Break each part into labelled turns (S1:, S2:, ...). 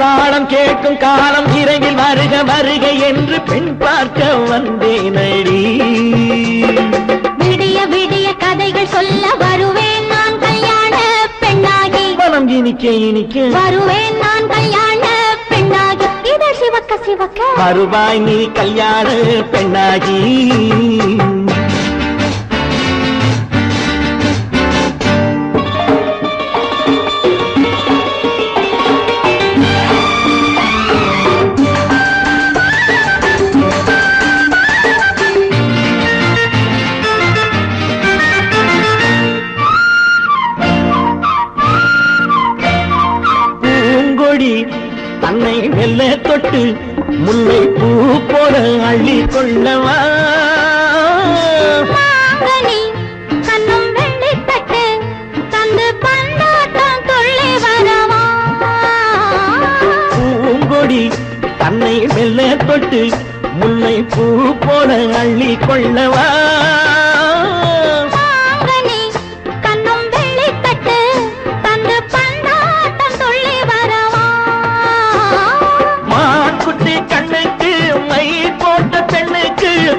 S1: தாளம் கேட்கும் காலம் விரைவில் வருக வருக என்று பெண் பார்க்க வந்தேனடி.
S2: விடிய விடிய கதைகள் சொல்ல வருவேன் நான் கல்யாண பெண்ணாகி.
S1: மனம் இனிக்க இனிக்க
S2: வருவேன் நான் கல்யாண பெண்ணாகி. இதழ் சிவக்க சிவக்க
S1: வருவாய் நீ கல்யாண பெண்ணாகி. தன்னை மெல்ல தொட்டு முல்லை பூ போல அள்ளி கொள்ளவா.
S2: கண்ணும் வெள்ளி தட்டு தந்து பந்தாட்டம் தொள்ளி வரவா.
S1: பூங்கொடி தன்னை மெல்ல தொட்டு முல்லை பூ போல அள்ளி கொள்ளவா.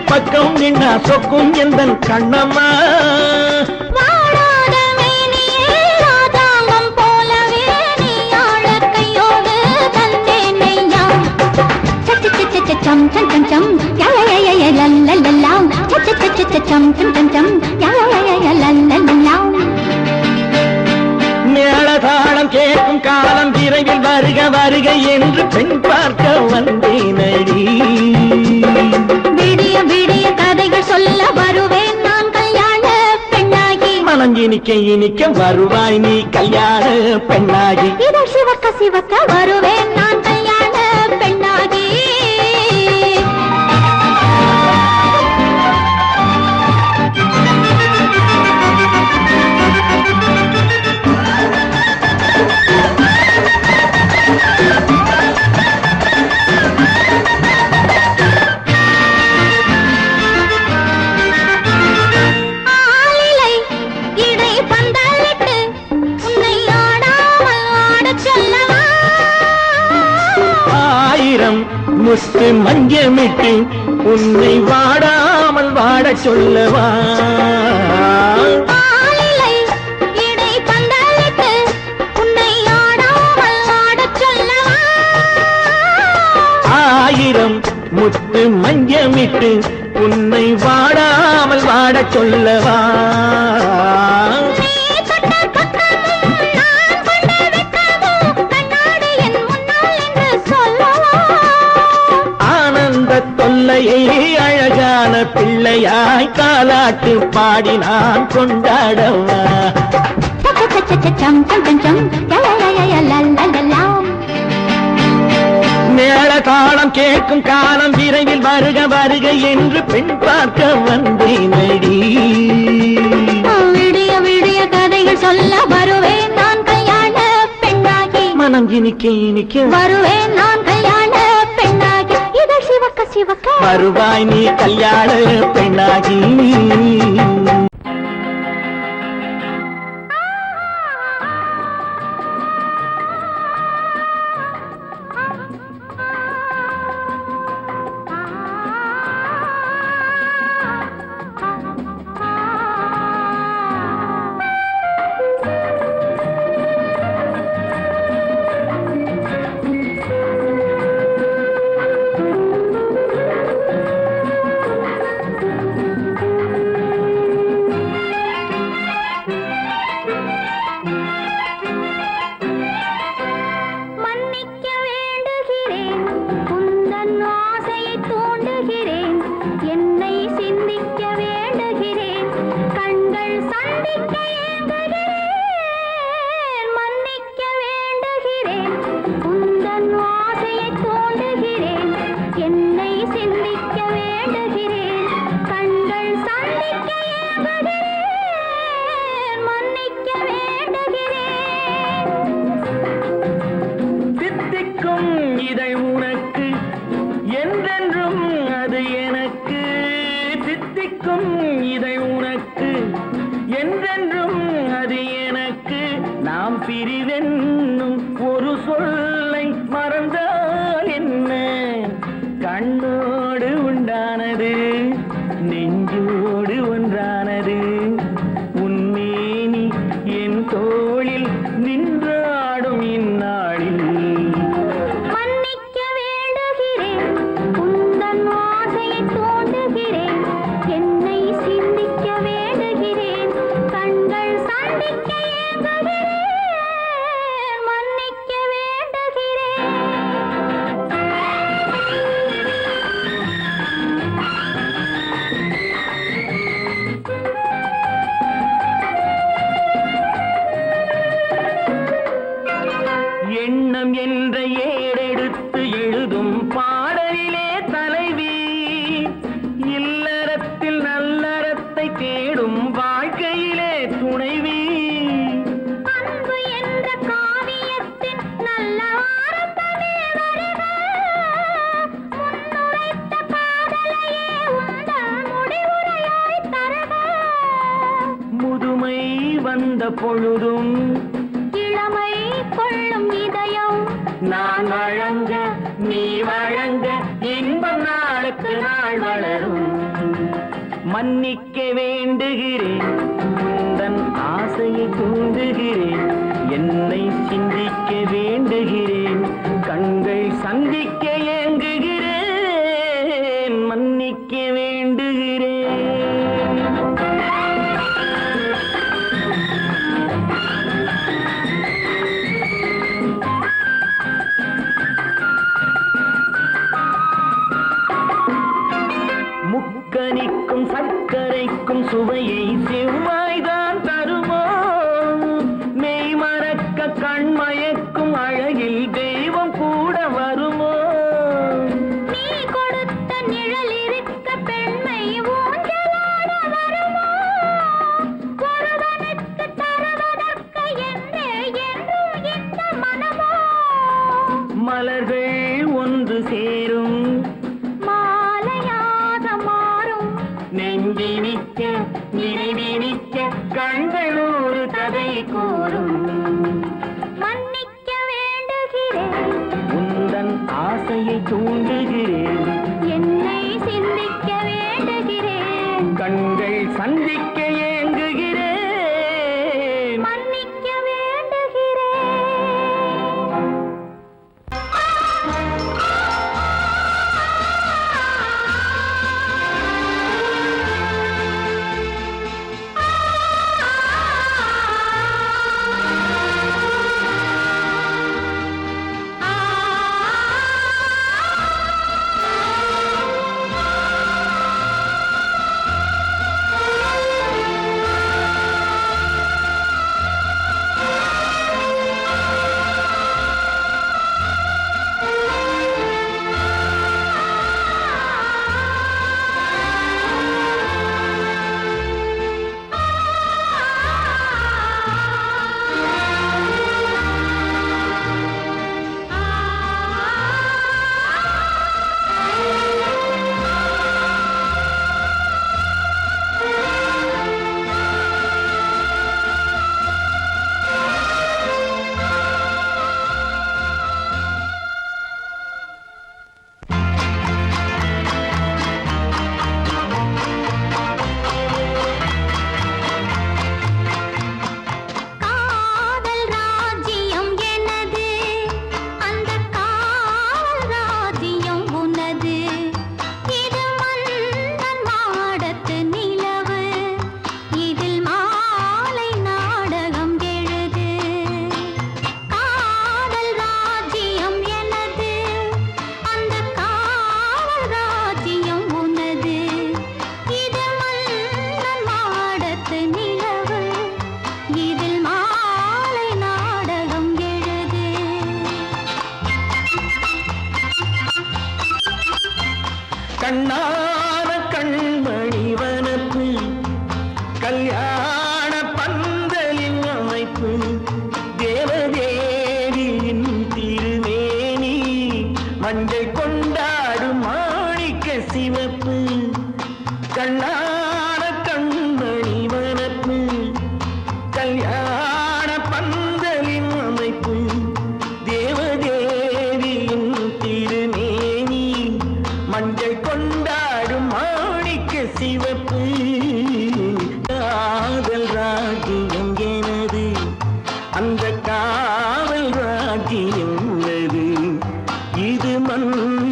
S1: பக்கம் நின்னா சொக்கும் எந்தன் கண்ணம்மா.
S2: வாழாத மேனியே ராதாங்கம் போலவே நீ ஆள கையோடு தந்தேன் நெய்யா. சச்ச சச்ச சச்சம் சம் சம் சம் யய லல்லல்லாம். சச்ச சச்ச சச்சம் சம் சம் சம் யய லல்லல்லாம்.
S1: மேளதாளம் கேட்கும் காலம் விரைவில் வருக வருக என்று பெண் பார்க்க வந்தேனடி.
S2: விடிய விடிய கதைகள் சொல்ல வருவேன் நான் கல்யாண பெண்ணாகி.
S1: மனம் இனிக்க இனிக்க வருவாய் நீ கல்யாண பெண்ணாகி.
S2: இதழ் சிவக்க சிவக்க வருவேன் நான் கல்யாண பெண்ணாகி.
S1: முத்து மஞ்சமிட்டு உன்னை வாடாமல் வாட சொல்லவா. ஆயிரம் முத்து மஞ்சமிட்டு உன்னை வாடாமல் வாட சொல்லவா. தொல்லையை அழகான பிள்ளையாய் காலாட்டு பாடி நான் கொண்டாடவா. மேள தாளம் கேட்கும் காலம் விரைவில் வருக வருக என்று பெண் பார்க்க வந்தேனடி.
S2: விடிய விடிய கதைகள் சொல்ல வருவேன் நான் கல்யாண பெண்ணாகி.
S1: மனம் இனிக்க இனிக்க
S2: வருவேன் நான் கல்யாண பெண்ணாகி. இதழ் சிவக்க சிவக்க
S1: வருவாய் நீ கல்யாண பெண்ணாகி. என்ற ஏடெடுத்து எழுதும் பாடலிலே தலைவி, இல்லறத்தில் நல்லறத்தை தேடும் வாழ்க்கையிலே துணைவி.
S2: அன்பு என்ற காவியத்தின் நல்ல வார்த்தையே வருக, முன்னுரைத்த காதலையே உந்தன் முடிவுரையாய் தருக.
S1: முதுமை வந்த பொழுதும்
S2: இளமை கொள்ளும் இதயம்
S1: நான் வழங்க நீ வழங்க இன்பம் நாளுக்கு நாள் வளரும். மன்னிக்க வேண்டுகிறேன், உந்தன் ஆசையை தூண்டுகிறேன், என்னை சிந்திக்க வேண்டுகிறேன், கண்கள் சந்திக்க ஏங்குகிறேன், மன்னிக்க வேண்டுகிறேன். முக்கனிக்கும் சர்க்கரைக்கும் சுவையை செவ்வாய்தான் தருமோ, மெய் மறக்க கண்மயக்கும் அழகில் தெய்வம் கூட வருமோ.
S2: நீ கொடுத்த நிழல் இருக்க பெண்மை ஊஞ்சலாட வருமோ, ஒருவனுக்கு தருவதற்கு என்றே என்றும் இந்த மனமோ.
S1: மலர்கள் ஒன்று சேரும்
S2: மாலையாக மாறும்,
S1: நெஞ்சினிக்க நினைவினிக்க கண்கள் ஒரு கதை கூறும்.
S2: மன்னிக்க வேண்டுகிறேன்,
S1: உந்தன் ஆசையை தூண்டுகிறேன்,
S2: என்னை சிந்திக்க வேண்டுகிறேன்,
S1: கண்கள் சந்திக்க ஏங்குகிறேன்,
S2: மன்னிக்க வேண்டுகிறேன். காதல் ராஜ்யம் எனது, அந்த காவல் ராஜ்யம் உனது. இது மன்னன் மாடத்து நிலவு, இதில் மாலை நாடகம் எழுது. காதல் ராஜ்யம் எனது, அந்த காவல் ராஜ்யம் உனது. இது மன்னன் மாடத்து நிலவு, இதில் மாலை நாடகம் எழுது.
S1: கண்ணான கண்மணி வனப்பு, கல்யாண பந்தலின் அமைப்பு, தேவதேவியின் திருமேனி, மஞ்சள் கொண்டாடும் மாணிக்க சிவப்பு. கண்ணான கண்மணி வனப்பு, கல்யாண பந்தலின் அமைப்பு, தேவதேவியின் திருமேனி, மஞ்சள் கொண்டாடும் மாணிக்க சிவப்பு. காதல் ராஜ்யம் எனது, அந்த காவல் ராஜ்யம் உள்ளது. இது மன்ன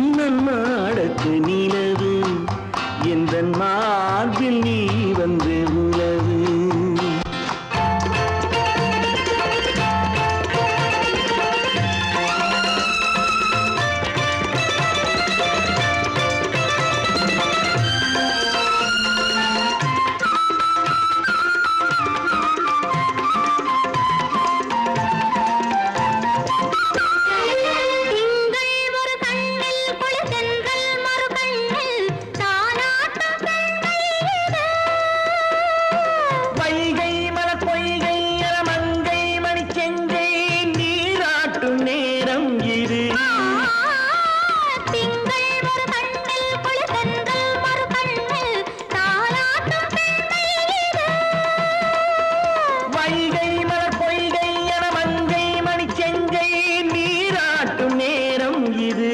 S1: இது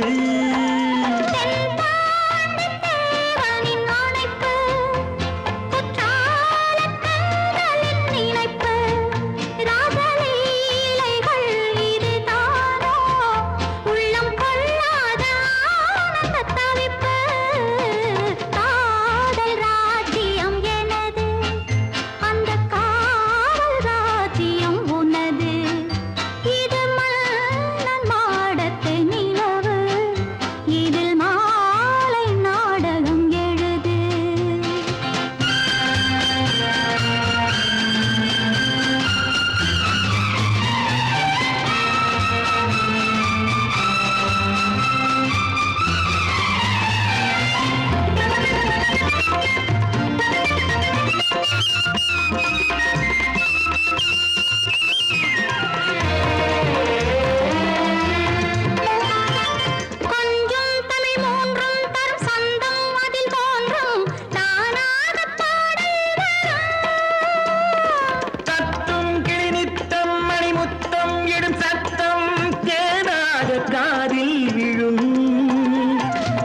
S1: காதில் விழும்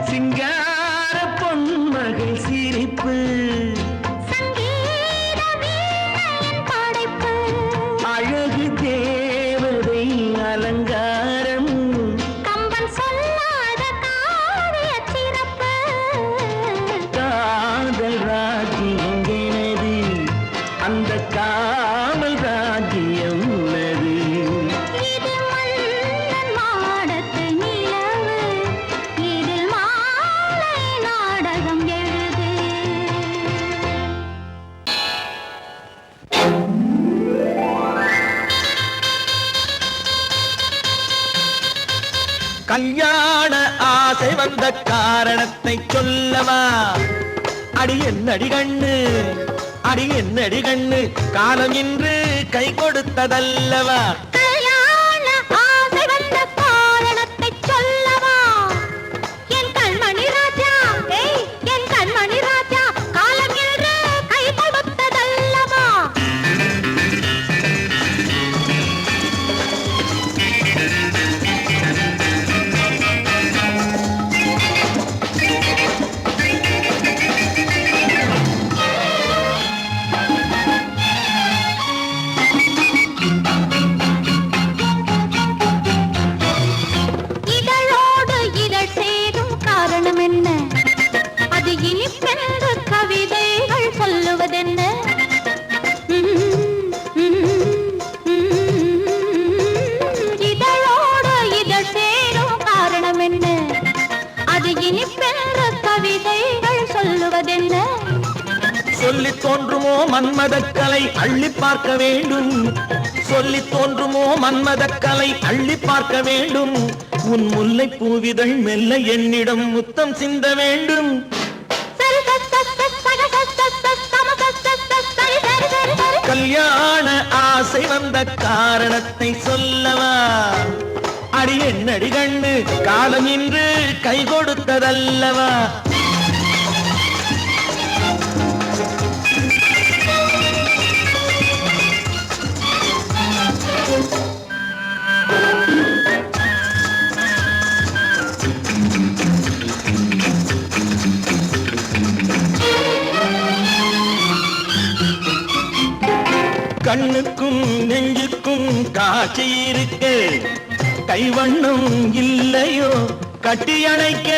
S1: சிங்கார பொன்மகள் சிரிப்பு அழகு தேவதை அலங்காரம்
S2: கம்பன் சொல்லாத காவிய சிறப்பு
S1: காதல் ராஜ்யம் எனது அந்த காவல் ராஜ்யம் உள்ளது கல்யாண ஆசை வந்த காரணத்தை சொல்லவா அடி என்னடி கண்ணு அடி என்னடி கண்ணு காலம் இன்று கை கொடுத்ததல்லவா
S2: கல்யாண ஆசை வந்த காரணத்தை சொல்லவா என் கண்மணி ராஜா என் கண்மணி ராஜா காலம் இன்று கை கொடுத்ததல்லவா
S1: சொல்லி தோன்றுமோ மன்மதக்கலை அள்ளி பார்க்க வேண்டும் சொல்லி தோன்றுமோ மன்மதக்கலை அள்ளி பார்க்க வேண்டும் உன் முல்லை பூவிதழ் மெல்ல என்னிடம் முத்தம் சிந்த வேண்டும் கல்யாண ஆசை வந்த காரணத்தை சொல்லவா அடி என்னடி கண்ணு காலம் இன்று கை கொடுத்ததல்லவா கண்ணுக்கும் நெஞ்சுக்கும் காட்சி இருக்க கைவண்ணம் இல்லையோ கட்டி அணைக்க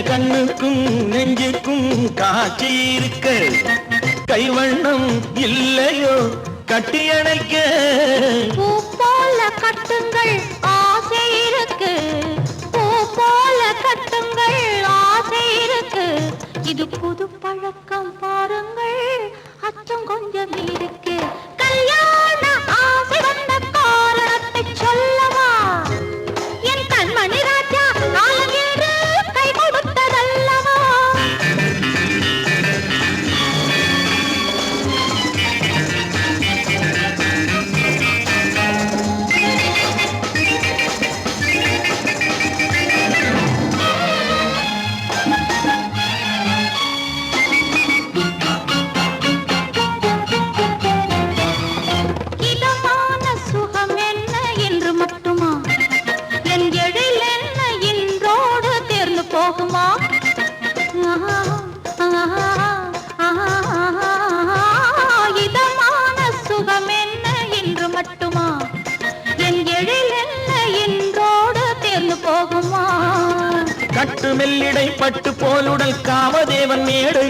S1: கண்ணுக்கும் நெஞ்சுக்கும் காட்சி இருக்க கைவண்ணம் இல்லையோ கட்டி அணைக்க
S2: பூ போல கட்டுங்கள் ஆசை இருக்கு பூ போல கட்டுங்கள் ஆசை இருக்கு இது புது பழக்கம் பாருங்கள் அச்சம் கொஞ்சம் இருக்கு கல்யாண ஆசை வந்த காரணத்தை சொல்லவா என் கண்மணி ராஜா காலம் என்று கை கொடுத்ததல்லவா
S1: கட்டு மெல்லிடை பட்டு போலுடல் காமதேவன் மேடை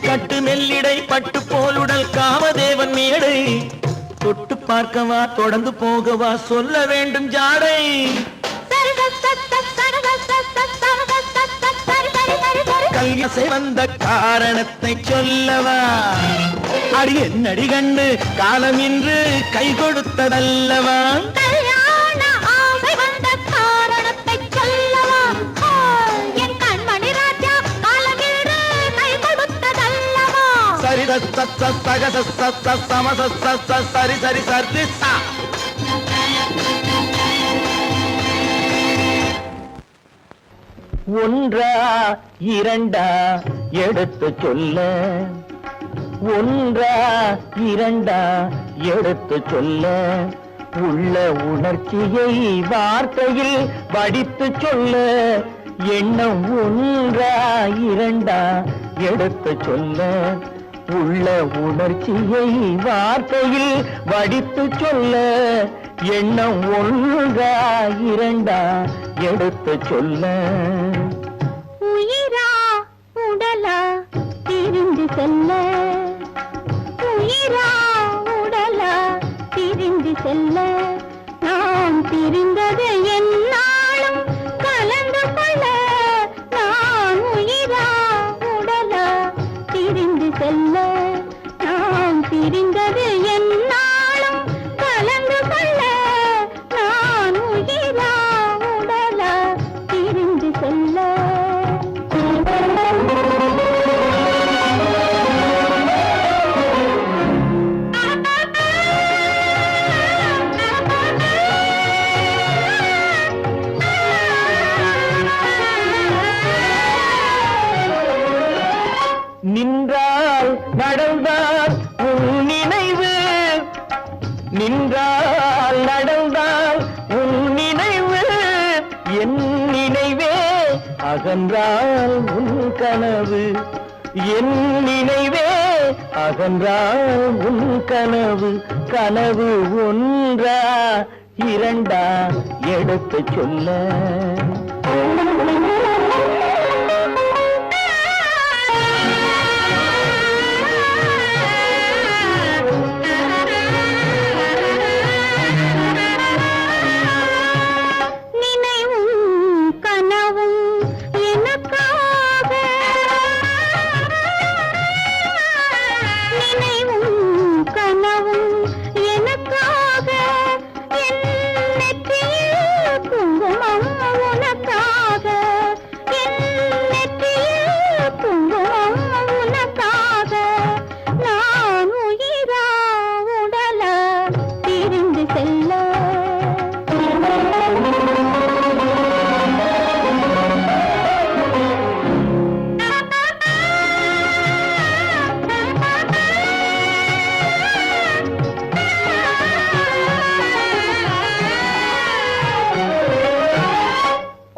S1: கட்டு மெல்லிடை பட்டு போலுடல் காமதேவன் மேடை தொட்டு பார்க்கவா தொடர்ந்து போகவா சொல்ல வேண்டும் ஜாடை கல்யாசை வந்த காரணத்தை சொல்லவா அடி என்னடி கண்டு காலம் இன்று கை கொடுத்ததல்லவா சரி சரி சரி ஒன்றா இரண்டா எடுத்து சொல்ல ஒன்றா இரண்டா எடுத்து சொல்ல உள்ள உணர்ச்சியை வார்த்தையில் வடித்து சொல்ல எண்ணம் ஒன்றா இரண்டா எடுத்து சொல்ல உள்ள உணர்ச்சியை வார்த்தையில் வடித்து சொல்ல எண்ணம் ஒன்றா இரண்டா எடுத்து சொல்ல
S2: உயிரா உடலா பிரிந்து செல்ல உயிரா உடலா பிரிந்து செல்ல நாம் பிரிந்தது என்னாலும் கலந்து கொள்ள நான் உயிரா உடலா பிரிந்து செல்ல நாம் பிரிந்தது என்னாலும் கலந்து கொள்ள நான் உயிரா உடலா பிரிந்து செல்ல
S1: நின்றால் நடந்தால் உன் நினைவு நின்றால் நடந்தால் உன் நினைவு என் நினைவே அகன்றால் உன் கனவு என் நினைவே அகன்றால் உன் கனவு கனவு ஒன்றா இரண்டா எடுத்து சொல்ல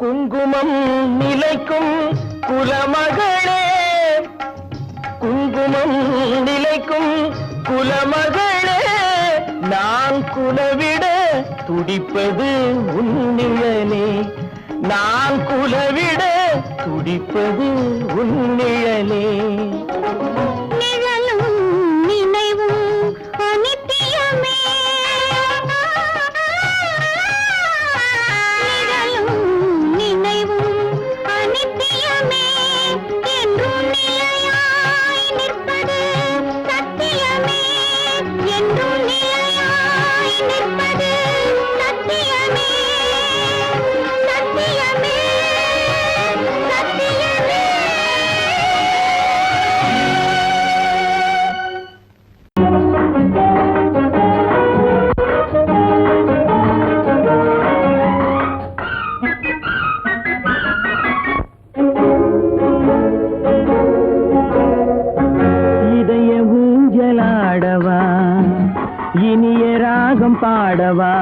S1: குங்குமம் நிலைக்கும் குலமகளே குங்குமம் நிலைக்கும் குலமகளே நான் குலவிட துடிப்பது உன் நிழலே நான் குலவிட துடிப்பது உன் நிழலே
S2: நிழலும் நினைவும் அனித்தியமே நிழலும் நினைவும் அனித்தியமே என்றும் நிலையாய் நிற்பது சத்தியமே என்றும் நிலையாய் நிற்பது சத்தியமே சத்தியமே சத்தியமே
S1: இதய ஊஞ்சலாடவா இனிய ராகம் பாடவா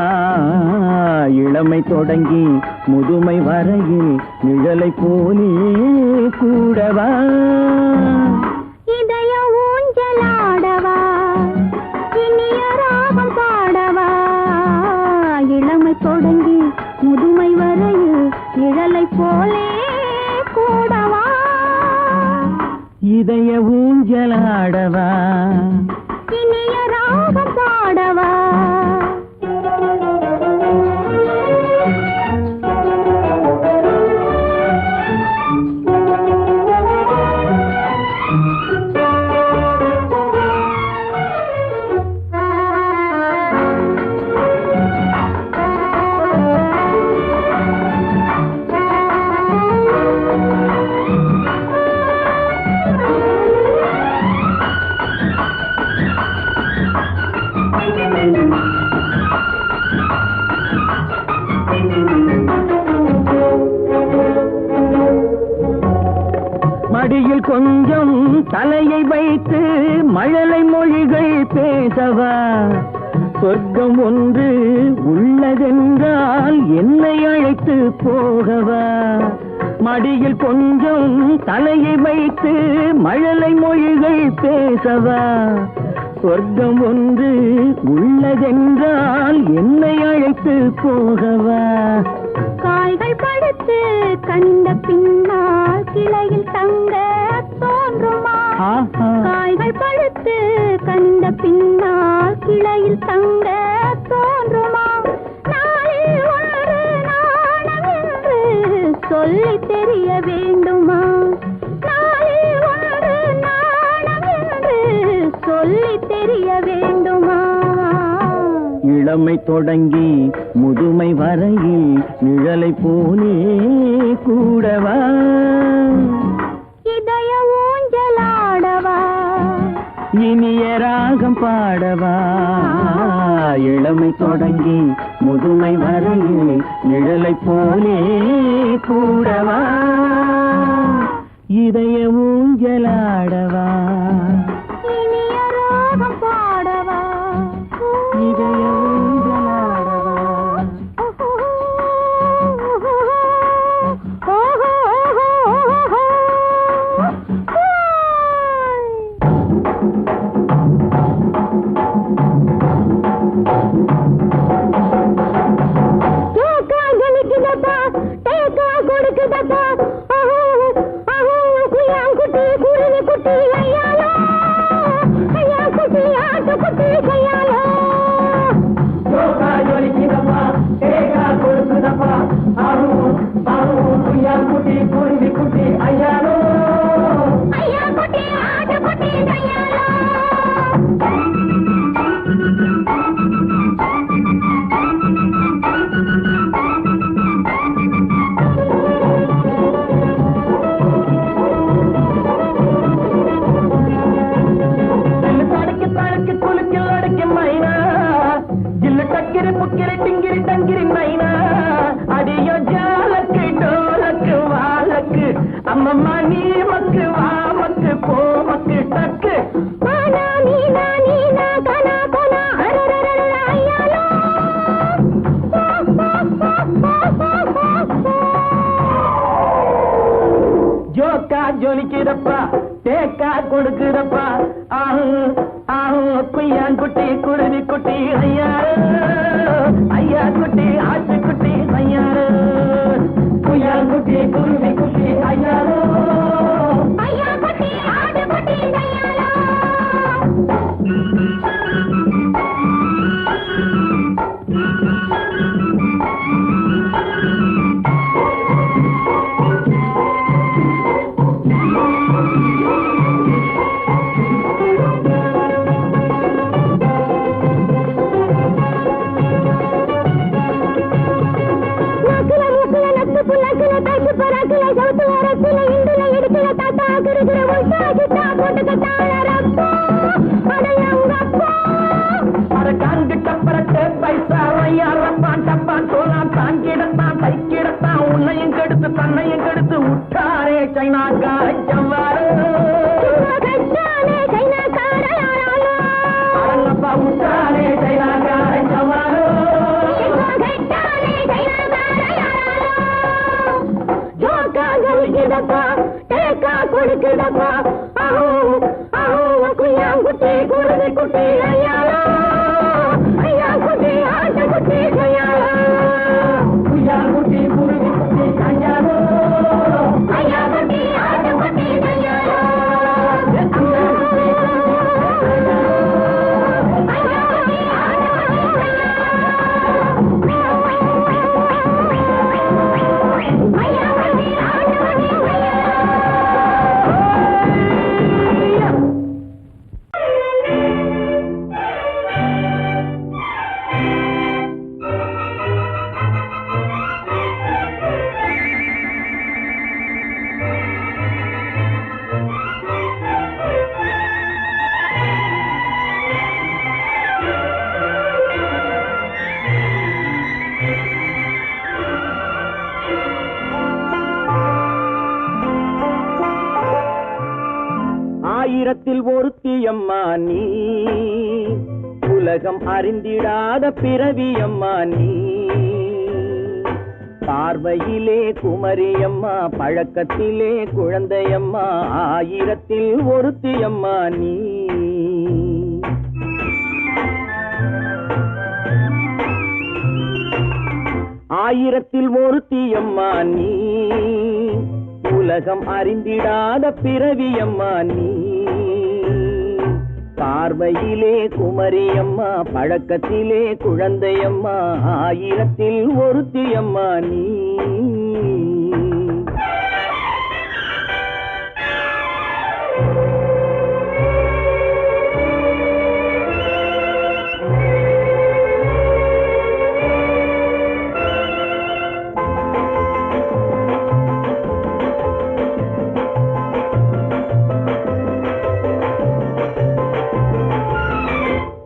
S1: இளமை தொடங்கி முதுமை வரையில் நிழலை போலே கூடவா
S2: இதய ஊஞ்சலாடவா இனிய ராகம் பாடவா இளமை தொடங்கி முதுமை வரையில் நிழலை போலே கூடவா
S1: இதய ஊஞ்சலாடவா
S2: இனிய ராகம் பாடவா
S1: மடியில் கொஞ்சம் தலையை வைத்து மழலை மொழிகள் பேசவா சொர்க்கம் ஒன்று உள்ளதென்றால் என்னை அழைத்து போகவா மடியில் கொஞ்சம் தலையை வைத்து மழலை மொழிகள் பேசவா சொர்க்கம் ஒன்று உள்ளதென்றால் என்னை அழைத்து போகவா
S2: காய்கள் படுத்து கண்ட பின்னால் கிளையில் தங்க தோன்றுமா காய்கள் படுத்து கண்ட பின்னால் கிளையில் தங்க தோன்றுமா நாளில் ஒரு நாணம் என்று சொல்லி தெரிய வேண்டுமா நாளில் ஒரு நாணம் என்று சொல்லி தெரிய வேண்டுமா
S1: இளமை தொடங்கி முதுமை வரையில் நிழலை போலே கூடவா
S2: இதய ஊஞ்சலாடவா
S1: இனிய ராகம் பாடவா இளமை தொடங்கி முதுமை வரையில் நிழலை போலே கூடவா இதய ஊஞ்சலாடவா
S2: இனிய ராகம் பாடவா
S1: இதய அம்மம்மா நீ மக்கு வா மக்கு போ மக்கு டக்கு ஜோக்கா ஜொலிக்கிறப்பா தேக்கா கொடுக்குறப்பா ஆஹு ஆஹு குய்யான் குட்டி குருவி குட்டி ஐயாரு ஐயா குட்டி ஆட்டு குட்டி ஐயாரு குய்யான் குட்டி குருவி குட்டி ஐயாரு
S2: ஐயா குட்டி ஆடு குட்டி கையாலோ
S1: உன்னையும் கெடுத்து தன்னையும் கெடுத்து விட்டாரே சைனாக்கார ஜவ்வாறு அரங்கப்பா விட்டாரே சைனாக்கார ஜவ்வாறு கொடுக்குதப்பா குட்டி குருவி குட்டி ஐயா ஐயா குட்டி ஆட்ட குட்டி கையாளா குட்டி குருவி குட்டி ஆயிரத்தில் ஒருத்தியம்மா நீ, உலகம் அறிந்திடாத பிறவியம்மா நீ. பார்வையிலே குமரியம்மா, பழக்கத்திலே குழந்தையம்மா, ஆயிரத்தில் ஒருத்தியம்மா நீ. ஆயிரத்தில் ஒருத்தியம்மா நீ, உலகம் அறிந்திடாத பிறவியம்மா நீ. பார்வையிலே குமரியம்மா, பழக்கத்திலே குழந்தையம்மா, ஆயிரத்தில் ஒருத்தியம்மா நீ.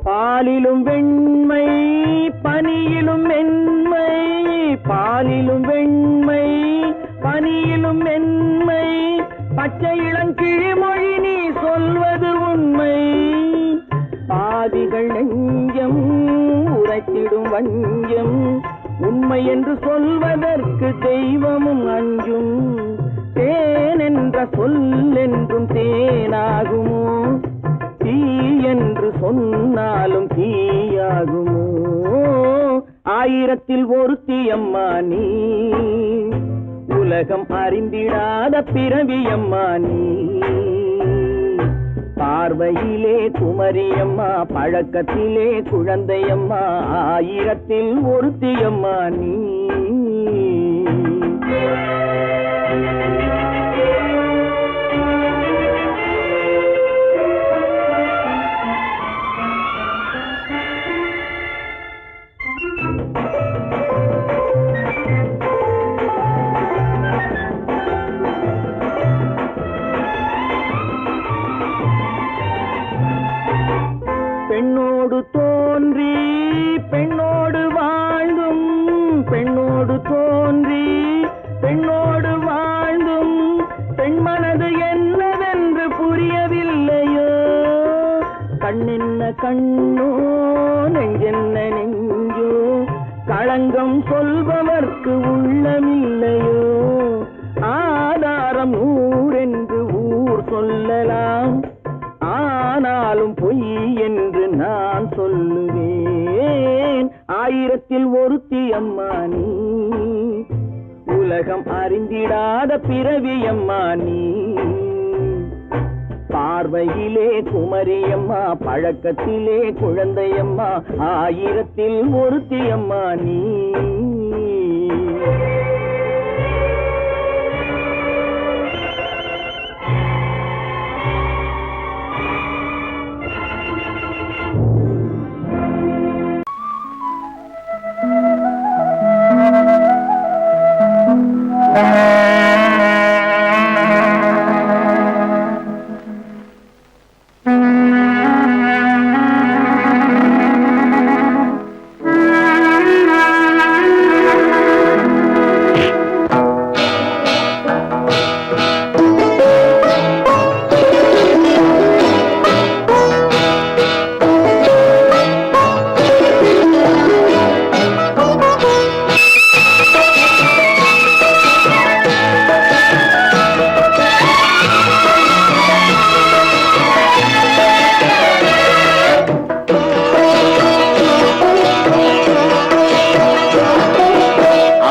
S1: பாலிலும் வெண்மை பனியிலும் மென்மை, பாலிலும் வெண்மை பனியிலும் மென்மை, பச்சை இளங்கிழிமொழி நீ சொல்வது உண்மை. பாதிகள் நெஞ்சம் உரைத்திடும் வஞ்சம், உண்மை என்று சொல்வதற்கு தெய்வமும் அஞ்சும். தேன் என்ற சொல் என்றும் தேனாகுமோ, தீ என்று சொன்னாலும் தீயாகுமோ. ஆயிரத்தில் ஒருத்தியம்மா நீ, உலகம் அறிந்திடாத பிறவியம்மா நீ. பார்வையிலே குமரியம்மா, பழக்கத்திலே குழந்தையம்மா, ஆயிரத்தில் ஒருத்தியம்மா நீ. பெண்ணோடு தோன்றி பெண்ணோடு வாழ்ந்தும், பெண்ணோடு தோன்றி பெண்ணோடு வாழ்ந்தும், பெண் மனது என்னவென்று புரியவில்லையோ. கண்ணென்ன கண்ணோ, நெஞ்சென்ன நெஞ்சோ, களங்கம் சொல்பவர்க்கு உள்ளமில்லையோ. ஆதாரம் ஊரென்று ஊர் சொல்லலாம், ஆனாலும் பொய் என்று நான் சொல்லுவேன். ஆயிரத்தில் ஒருத்தியம்மா நீ, உலகம் அறிந்திடாத பிறவியம்மா நீ. பார்வையிலே குமரியம்மா, பழக்கத்திலே குழந்தையம்மா, ஆயிரத்தில் ஒருத்தியம்மா நீ.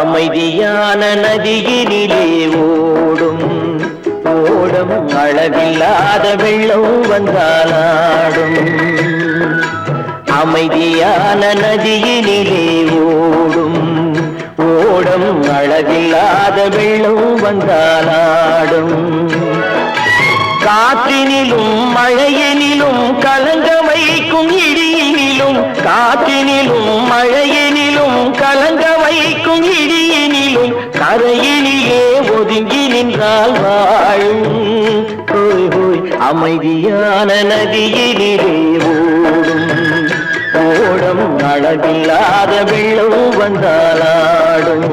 S1: அமைதியான நதியினிலே ஓடும் ஓடும், அளவில்லாத வெள்ளம் வந்தாலாடும். அமைதியான நதியினிலே ஓடும் ஓடும், அளவில்லாத வெள்ளம் வந்தாலாடும். காற்றினிலும் மழையினிலும் கலங்க வைக்கும் இடியினிலும், காற்றினிலும் மழையினிலும் கலங்க வைக்கும் இடியினிலும், கரையினிலே ஒதுங்கி நின்றால் வாழும். ஹோய் ஹோய் அமைதியான நதியினிலே ஓடும் ஓடும், அளவில்லாத வெள்ளம் வந்தாலாடும்.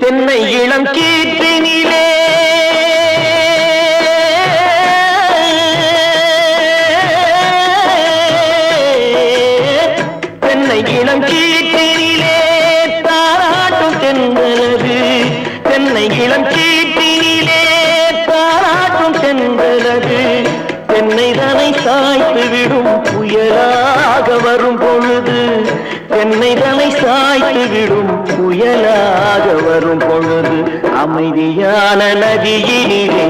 S1: தென்னை இளம் கீற்றினிலே தென்னை இளம் கீற்றினிலே தாராட்டும் தென்றலது தென்னை இளம் கீற்றினிலே தாராட்டும் தென்றலது தென்னை தனை சாய்த்து விடும் புயலாக வரும் பொழுது தென்னை தனை சாய்த்து விடும் புயலாக வரும் பொழுது அமைதியான நதியினிலே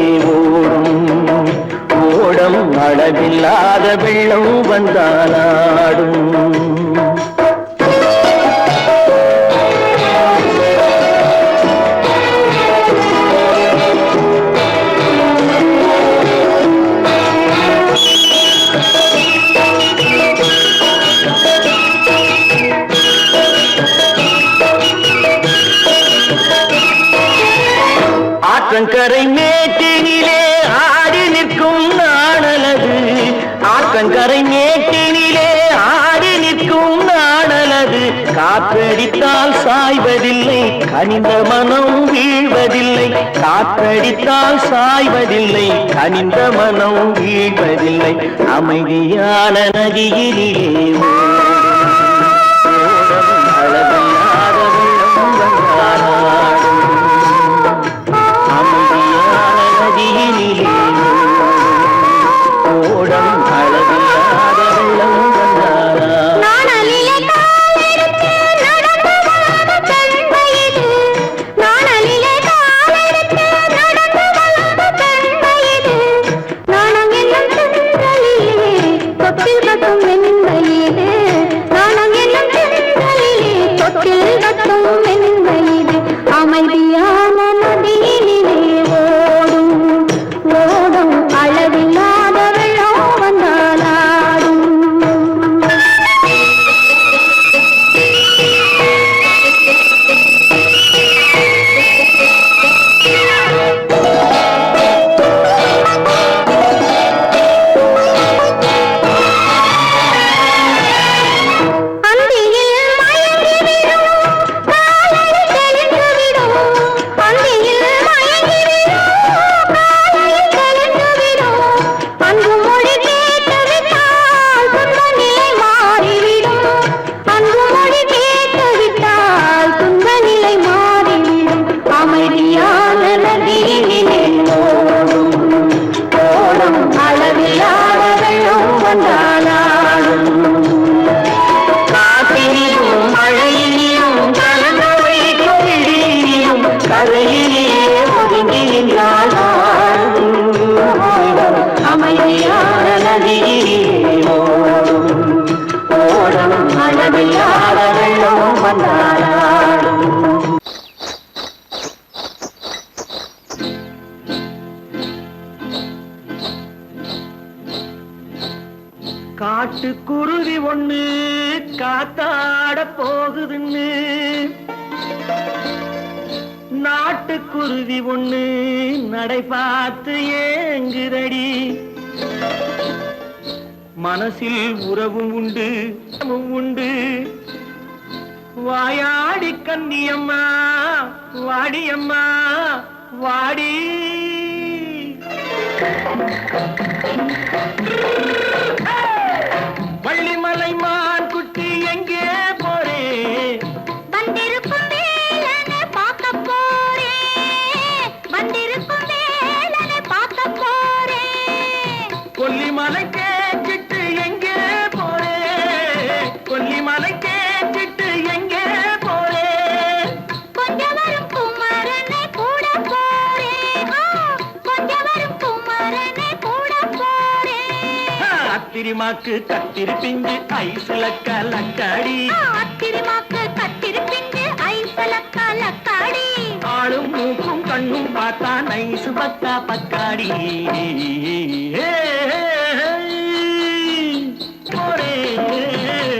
S1: ஓடம் அளவில்லாத வெள்ளம் வந்தாலாடும் ஆற்றங்கரை மேட்டினிலே ஆடி நிற்கும் நாணலது ஆற்றங்கரை மேட்டினிலே ஆடி நிற்கும் நாணலது காற்றடித்தால் சாய்வதில்லை கனிந்த மனம் வீழ்வதில்லை காற்றடித்தால் சாய்வதில்லை கனிந்த மனம் வீழ்வதில்லை அமைதியான நதியிலே அளவில்லாத வெள்ளம் வந்தாலாடும் ஓடம் அளவில்லாத வெள்ளம்
S2: அமைதியான நதியினிலே ஓடும் அளவில்லாத வெள்ளம் வந்தாலாடும் அமைதியான நதியிலே ஓடும் அளவில்லாத வெள்ளம் வந்தாலாடும்
S1: காட்டுக்குருவி ஒண்ணு காத்தாட போகுதுன்னு நாட்டுக்குருவி ஒண்ணு நடை பார்த்து ஏங்குதடி மனசில் உறவும் உண்டு உண்டு வாயாடி கன்னியம்மா வாடியம்மா வாடி வள்ளிமலை மான் குட்டி எங்கே போறே
S2: வந்திருக்கும் வேலனை பார்க்க போறேன் வந்திருக்கும் வேலனை பார்க்க போறேன்
S1: கொல்லிமலை கேட்டுட்டு எங்கே போறே கொல்லிமலை கேட்டுட்டு எங்கே போறே
S2: கொஞ்சம் வரும் குமரனை கூட போறேன் கொஞ்சம் வரும் குமரனை கூட போறேன்
S1: அத்திரிமாக்கு கத்திரி பிஞ்சு ஐசுல கலக்காடி
S2: அத்திரிமாக்கு கத்திரி பிஞ்சு ஐசுல கலக்காடி
S1: ஆளும் மூக்கும் கண்ணும் பார்த்தா நைசு பக்கா பக்காடி போறே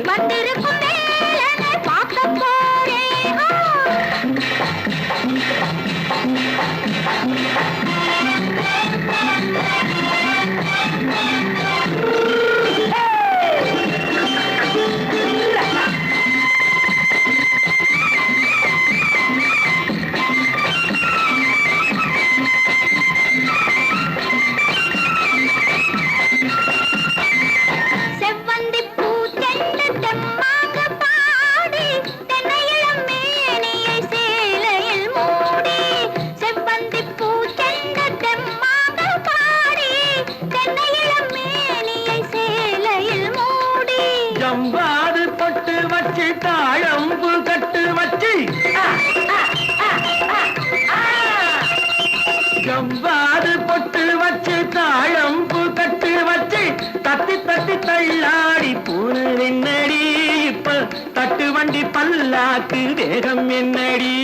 S2: வந்திருக்கும் வேலனை பார்க்க போறேன்
S1: பல்லாக்கு வேகம் என்னடி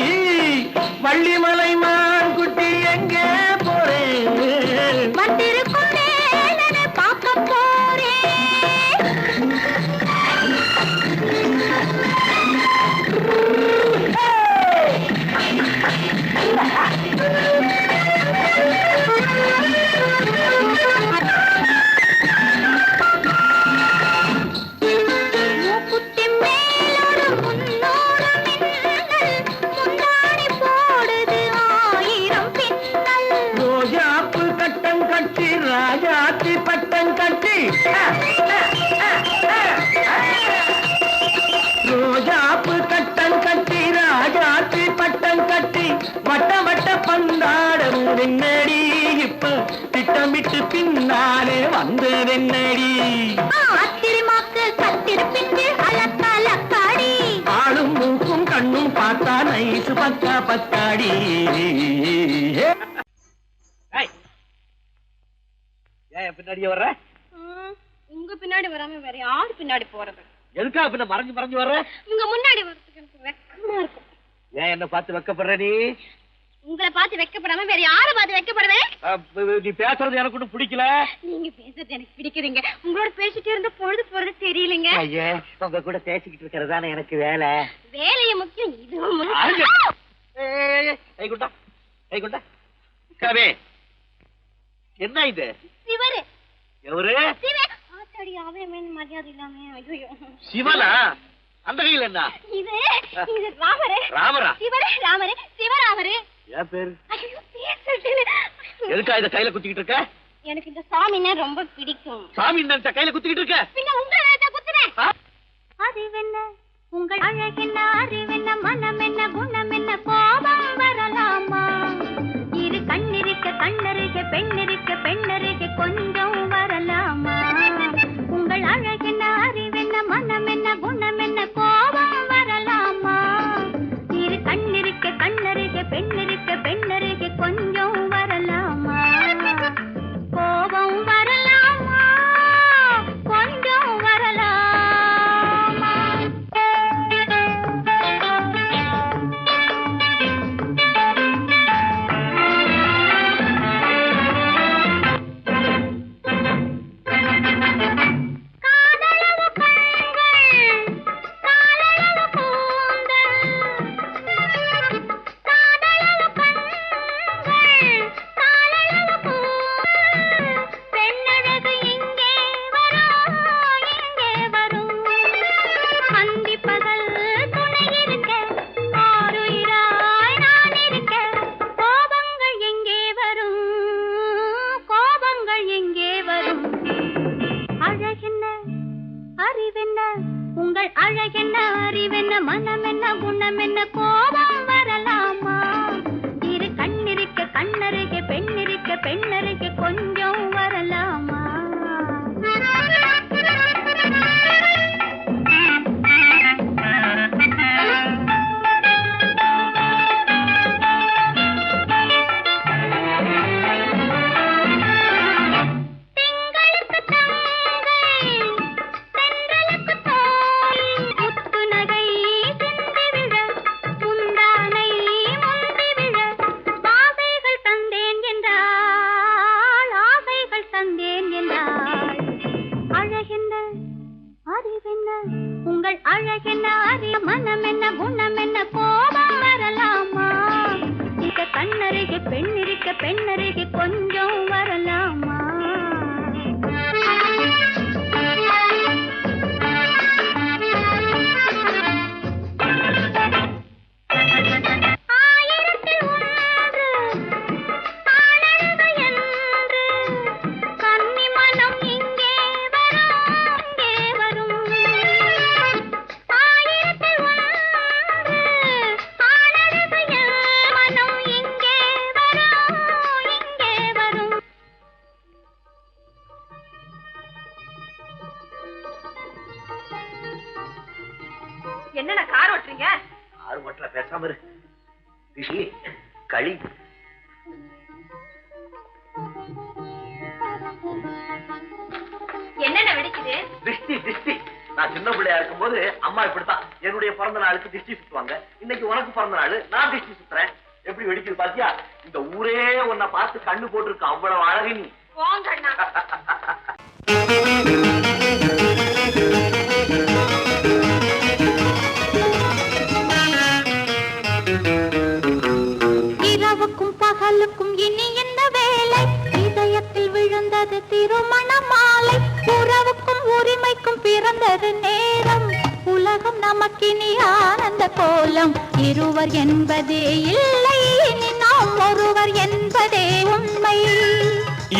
S1: வள்ளிமலை மான் குட்டி எங்கே போறேன்
S2: வந்திருக்கும் வேலனை பார்க்க போறேன்
S1: ராஜாத்தி பட்டம் கட்டி ரோஜாப்பு கட்டம் கட்டி ராஜாத்தி பட்டம் கட்டி வட்ட வட்ட பந்தாடம் என்னடி இப்ப திட்டமிட்டு பின்னாலே வந்ததென்னடி
S2: ஆத்திரமாக்கு கத்திருப்பிட்டு அலக்காடி
S1: ஆளும் மூக்கும் கண்ணும் பார்த்தா நைசு பக்கா பத்தாடி பின்னாடியே வர்ற
S3: உங்க பின்னாடி வராம வேற யாரு பின்னாடி போறது
S1: எதுக்கா பின்ன மறைஞ்சு மறைஞ்சு வர்ற
S3: உங்க முன்னாடி வரதுக்கு எனக்கு வெக்கமா இருக்கும்
S1: ஏன் என்ன பார்த்து வெக்கப்படுற நீ
S3: உங்களை பார்த்து வெக்கப்படாம வேற யாரை பார்த்து வெக்கப்படுவேன்
S1: நீ பேசுறது எனக்கு ஒன்றும் பிடிக்கல
S3: நீங்க பேசுறது எனக்கு பிடிக்குதுங்க உங்களோட பேசிட்டே இருந்த பொழுது போறது தெரியலங்க
S1: ஐயா உங்க கூட பேசிக்கிட்டு இருக்கிறதானே எனக்கு வேலை
S3: வேலைய முக்கியம் இதுவும்
S1: கவே என்ன இது
S3: சிவரு
S1: எவரு
S3: ஆத்தாடி அவன் மரியாதை இல்லாம ஐயோ
S1: சிவனா அந்த கையில் என்ன
S3: இது இது ராமரே
S1: ராமரா
S3: சிவரே ராமரே சிவராமரே
S1: ஏன் பேரு
S3: ஐயோ பேர் சொல்லிட்டேனே
S1: எதுக்கா இத கையில குத்திக்கிட்டு இருக்க
S3: எனக்கு இந்த சாமினா ரொம்ப பிடிக்கும்
S1: சாமி இந்த கையில குத்திக்கிட்டு இருக்க
S3: பின்ன உங்களை நான் குத்துறேன்
S2: அறிவென்ன உங்கள் அழகென்ன அறிவென்ன மனம் என்ன குணம் என்ன கோபம் வரலாமா இரு கண்ணிருக்க கண்ணருக பெண்ணிருக்க பெண்ணருக கொஞ்சம் வரலாமா உங்கள் அழகென்ன அறிவென்ன மனம் என்ன குணம் என்ன கோபம் வரலாமா இரு கண்ணிருக்க கண்ணருக பெண்ணிருக்க பெண்ணருக கொஞ்சம் வரலாமா கோபம் வரலாமா கொஞ்சம் வரலாமா உங்கள் அழகென்ன அறிவென்ன மனம் என்ன குணம் என்ன கோபம் வரலாமா இரு கண்ணிருக்க கண்ணருக பெண்ணிருக்க பெண்ணருக கொஞ்சம் வரலாமா உங்கள் அழகென்ன அறிய மனம் என்ன குணம் என்ன கோபம் வரலாமா இந்த கண்ணருகே பெண்ணிருக்க பெண்ணருகே கொஞ்சம் வரலாமா
S3: என்னடா கார் ஓட்டுறீங்க
S1: ஆறு மட்டல பேசாம இரு ரிஷி களி
S3: என்னென்ன வெடிக்குது
S1: திருஷ்டி நான் சின்ன பிள்ளையா இருக்கும்போது அம்மா இப்படித்தான்
S4: என்னுடைய பிறந்த நாளுக்கு திஷ்டி சுத்துவாங்க. இன்னைக்கு உனக்கு பிறந்த நாள், நான் திஷ்டி சுத்துறேன். எப்படி வெடிக்குது பாத்தியா? இந்த ஊரே உன்னை பார்த்து கண்ணு போட்டிருக்கு, அவ்வளவு அழகு நீ.
S2: இரவுக்கும் பகலுக்கும் இனி என்ன வேலை? இதயத்தில் விழுந்தது திருமண மாலை. உறவுக்கும் உரிமைக்கும் பிறந்தது நேரம். உலகம் நமக்கினி ஆனந்த கோலம். இருவர் என்பதே இல்லை, இனி நாம் ஒருவர் என்பதே உண்மை.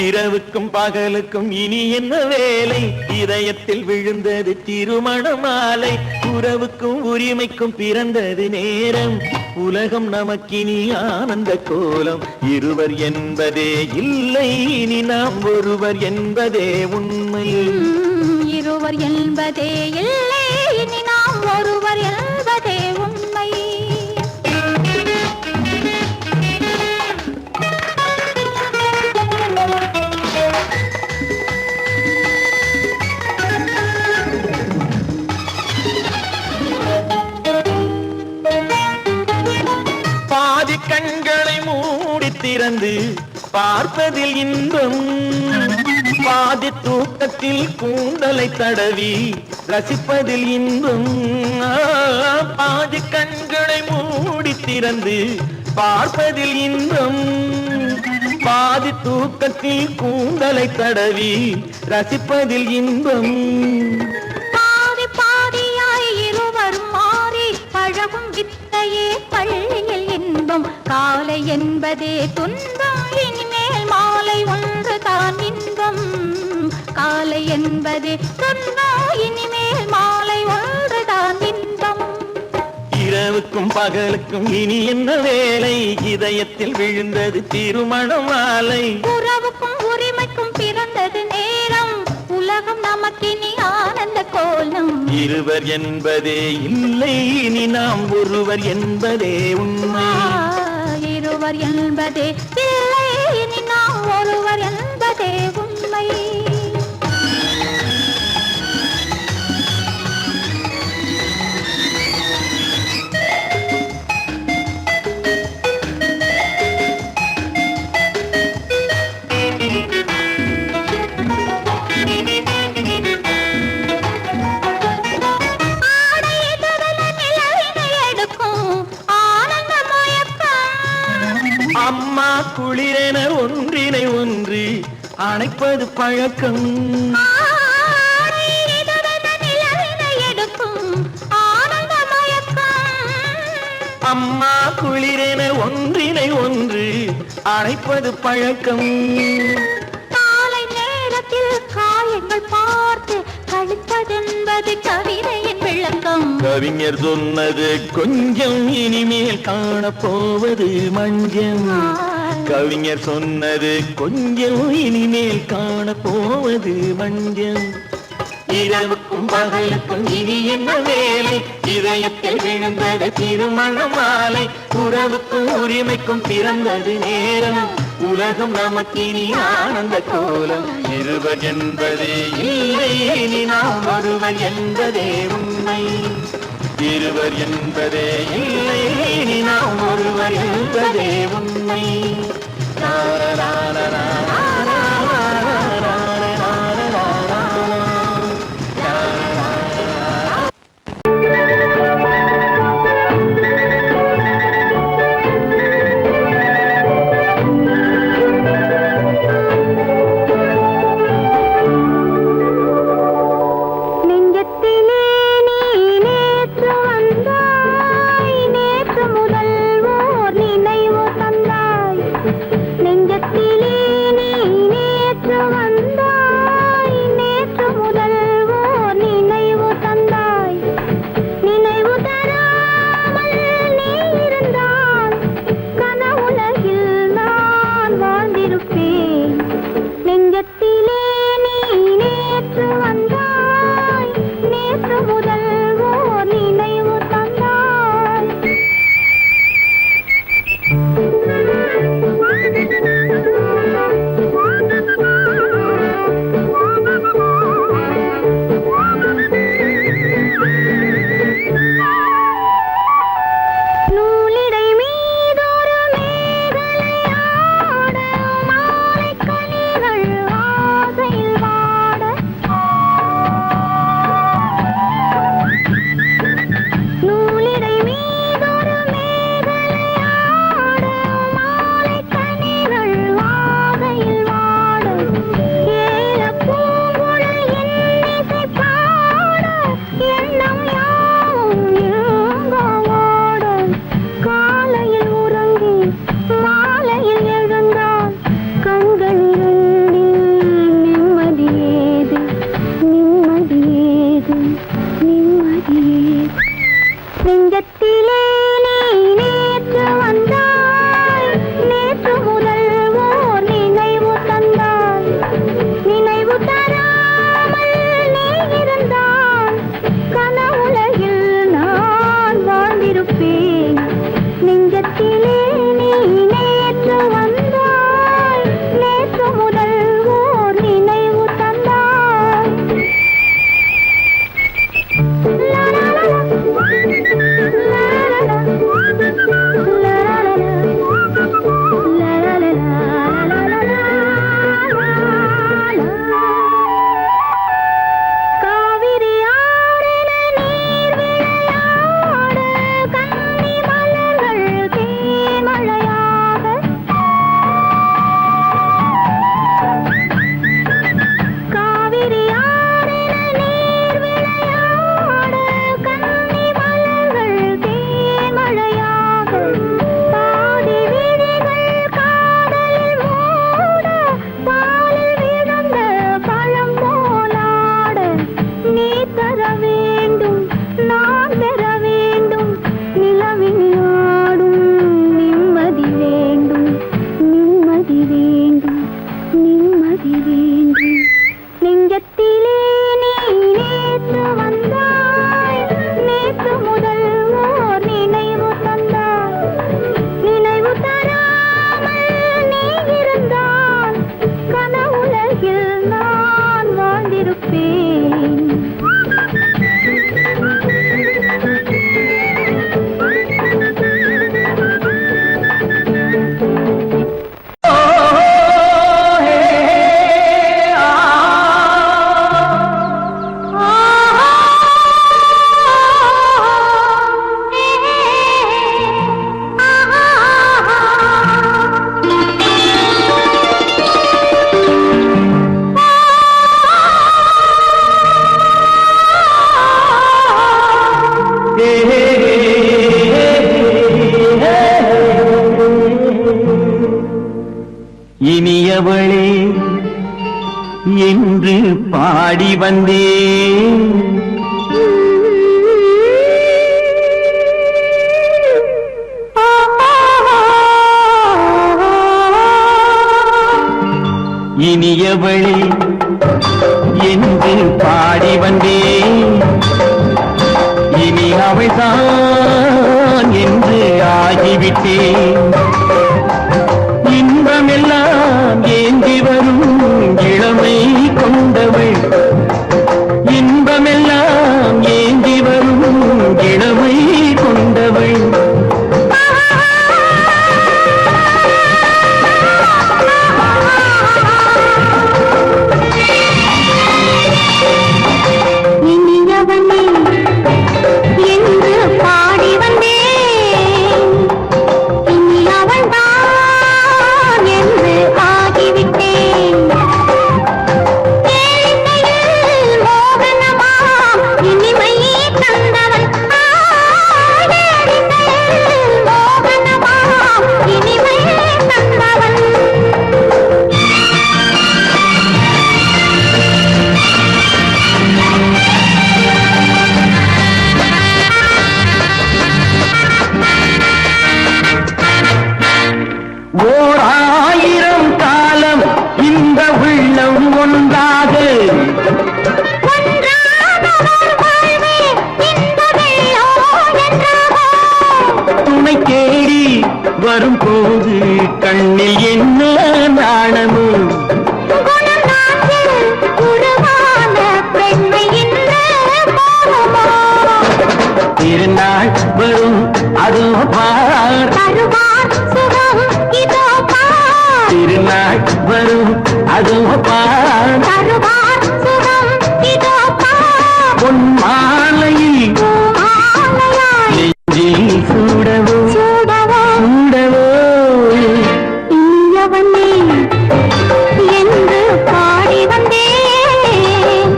S1: இரவுக்கும் பகலுக்கும் இனி என்ன வேலை? இதயத்தில் விழுந்தது திருமண மாலை. உறவுக்கும் உரிமைக்கும் பிறந்தது நேரம். உலகம் நமக்கினி ஆனந்த கோலம். இருவர் என்பதே இல்லை, இனி நாம் ஒருவர் என்பதே உண்மை.
S2: இருவர் என்பதே இல்லை, இனி நாம் ஒருவர் என்பதே உண்மை.
S1: பாதி கண்களை மூடி திறந்து பார்ப்பதில் இன்பம். பாதி தூக்கத்தில் கூந்தலை தடவி ரசிப்பதில் இன்பம். பாதி கண்களை மூடி திறந்து பார்ப்பதில் இன்பம். பாதி தூக்கத்தில் கூந்தலை தடவி ரசிப்பதில் இன்பம்.
S2: பாதி பாதியாய் இருவர் மாறி பழகும் வித்தையே பள்ளியில் இன்பம். காலை என்பதே துன்பம், இனிமேல் மாலை ஒன்று தான் இன்பம். காலை என்பதே துன்பம், இனிமேல் மாலை ஒன்று தான் இன்பம்.
S1: இரவுக்கும் பகலுக்கும் இனி என்ன வேலை? இதயத்தில் விழுந்தது திருமண மாலை.
S2: உறவுக்கும் உரிமைக்கும் பிறந்தது நேரம். உலகம் நமக்கினி ஆனந்த கோலம்.
S1: இருவர் என்பதே இல்லை, இனி நாம் ஒருவர் என்பதே உண்மை.
S2: இருவர் என்பதே இல்லை, இனி நாம் ஒருவர் என்பதே உண்மை.
S1: அம்மா குளிரென ஒன்றினை ஒன்று அணைப்பது பழக்கம். அம்மா குளிரென ஒன்றினை ஒன்று அணைப்பது பழக்கம்.
S2: காலை நேரத்தில் காயங்கள் பார்த்து கழிப்பதென்பது கவிதையின் விளக்கம்.
S1: கவிஞர் சொன்னது கொஞ்சம், இனிமேல் காணப்போவது மஞ்சம். கவிஞர் சொன்னது கொஞ்சம், இனிமேல் காணப்போவது மஞ்சம். இரவுக்கும் பகலுக்கும் இனி என்ன வேலை? இதயத்தில் விழுந்தது திருமண மாலை. உறவுக்கும் உரிமைக்கும் பிறந்தது நேரம். உலகம் நமக்கினி ஆனந்த கோலம். இருவர் என்பதே இல்லை, இனி நாம் ஒருவர் என்பதே உண்மை. இருவர் என்பதே இல்லை, இனி நாம் ஒருவர் என்பதே உண்மை. இனியவளே என்று பாடி வந்தேன். இனியவளே என்று பாடி வந்தேன். இனி அவள்தான் என்று ஆகிவிட்டேன். இன்பமெல்லாம் ஏந்தி வரும் இளமை கொண்டவள். இன்பமெல்லாம் ஏந்தி வரும் இளமை கொண்டவள்.
S2: இனியவனே என்று பாடி வந்தேன். இனி அவள்தான் என்று ஆகிவிட்டேன். ஏழையில் மோகனமா இனிமை தந்தவன். ஏழையில் மோகனமா இனிமை தந்தவன்.
S1: ஓர் ஆயிரம் காலம் இந்த உள்ளம் ஒன்றாக துணை தேடி வரும்போது கண்ணில் என்ன நாணமும். திருநாள் வரும் அதோ பார். திருநாள் வரும் அதோ பார். பொன் மாலையில் நெஞ்சில் சூடவோ சூடவோ.
S2: இனியவனே என்று பாடி வந்தேன்.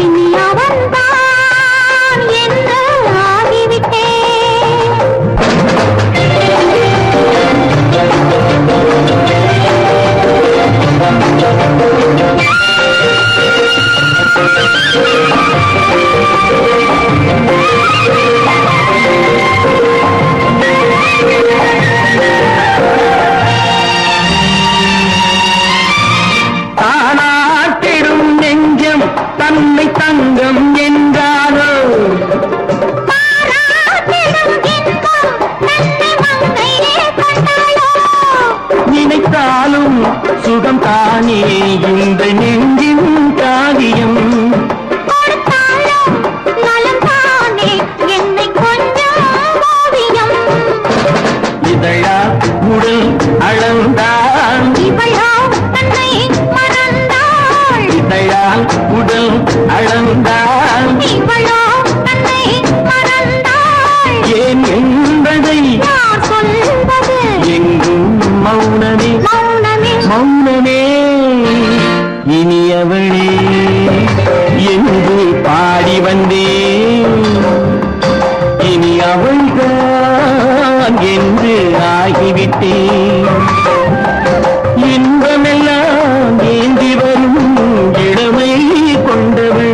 S2: இனி அவன்தான் என்று ஆகிவிட்டேன்.
S1: தானாட்டிடும் நெஞ்சம் தன்னை தங்கம் என்றாலோ. நினைத்தாலும் சுகம் தானே இந்த நெஞ்சின் காரியம். இதழா உடல் அளந்தால் இதழால் உடல் அளந்தால் ஏன் என்பதை எங்கும் மௌனமே மௌனமே. இனியவளே என்று பாடி வந்தேன். இனி அவள்தான் என்று ஆகிவிட்டேன். இன்பமெல்லாம் ஏந்தி வரும் இளமை கொண்டவள்.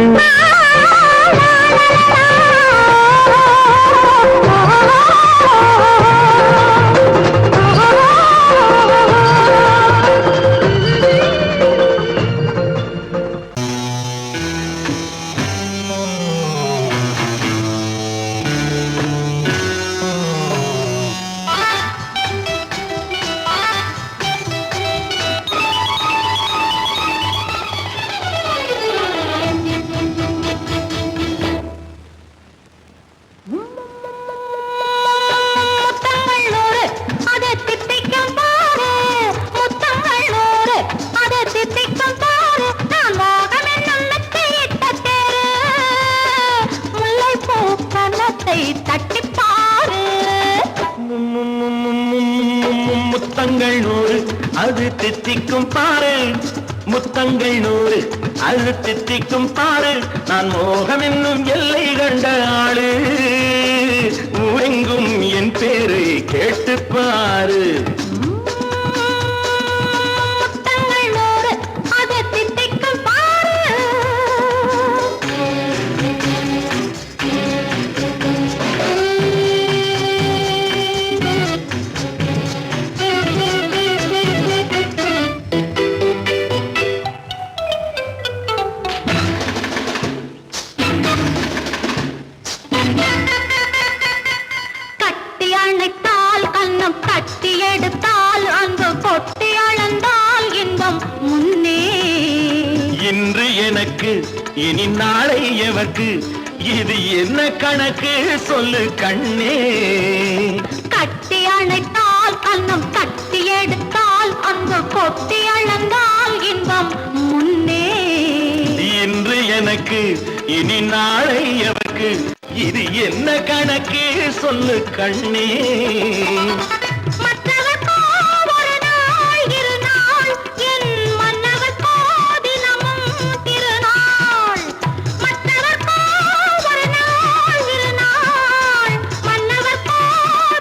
S1: முத்தங்கள் 100 அது தித்திக்கும் பாரு. முத்தங்கள் 100 அது தித்திக்கும் பாரு. நான் மோகம் என்னும் எல்லை கண்ட ஆளு. ஊரெங்கும் என் பேரை கேட்டு பாரு. எனக்கு இனி நாளை எவர்க்கு இது என்ன கணக்கு சொல்லு கண்ணே
S2: கட்டி அணைத்தால் கண்ணம் கட்டி எடுத்தால் அந்த கொட்டி அளந்தால் இன்பம் முன்னே
S1: இன்று எனக்கு இனி நாளை எவர்க்கு இது என்ன கணக்கு சொல்லு கண்ணே
S2: மற்றவர்க்கோ ஒரு நாள் இரு நாள் என் மன்னவர்க்கோ தினமும் திருநாள் மற்றவர்க்கோ ஒரு நாள் இரு நாள் மன்னவர்க்கோ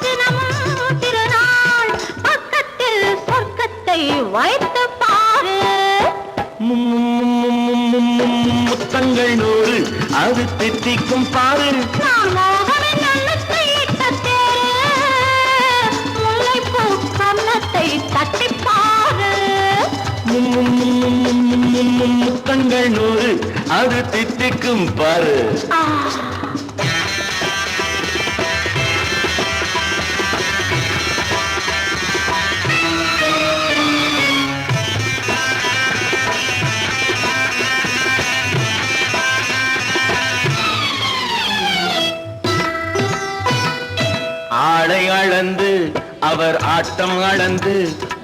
S2: தினமும் திருநாள் பக்கத்தில் சொர்க்கத்தை வைத்து பாரு
S1: முத்தங்கள் நூறு அது தித்திக்கும் பாரு
S2: நான் மோகனின் நல்லத்தை இட்ட தேரு முல்லைப்பூ கன்னத்தை தட்டிப் பாரு
S1: முத்தங்கள் நூறு அது தித்திக்கும் பாரு
S2: ஆ
S1: ஆளை அளந்து அவர் ஆட்டம் அளந்து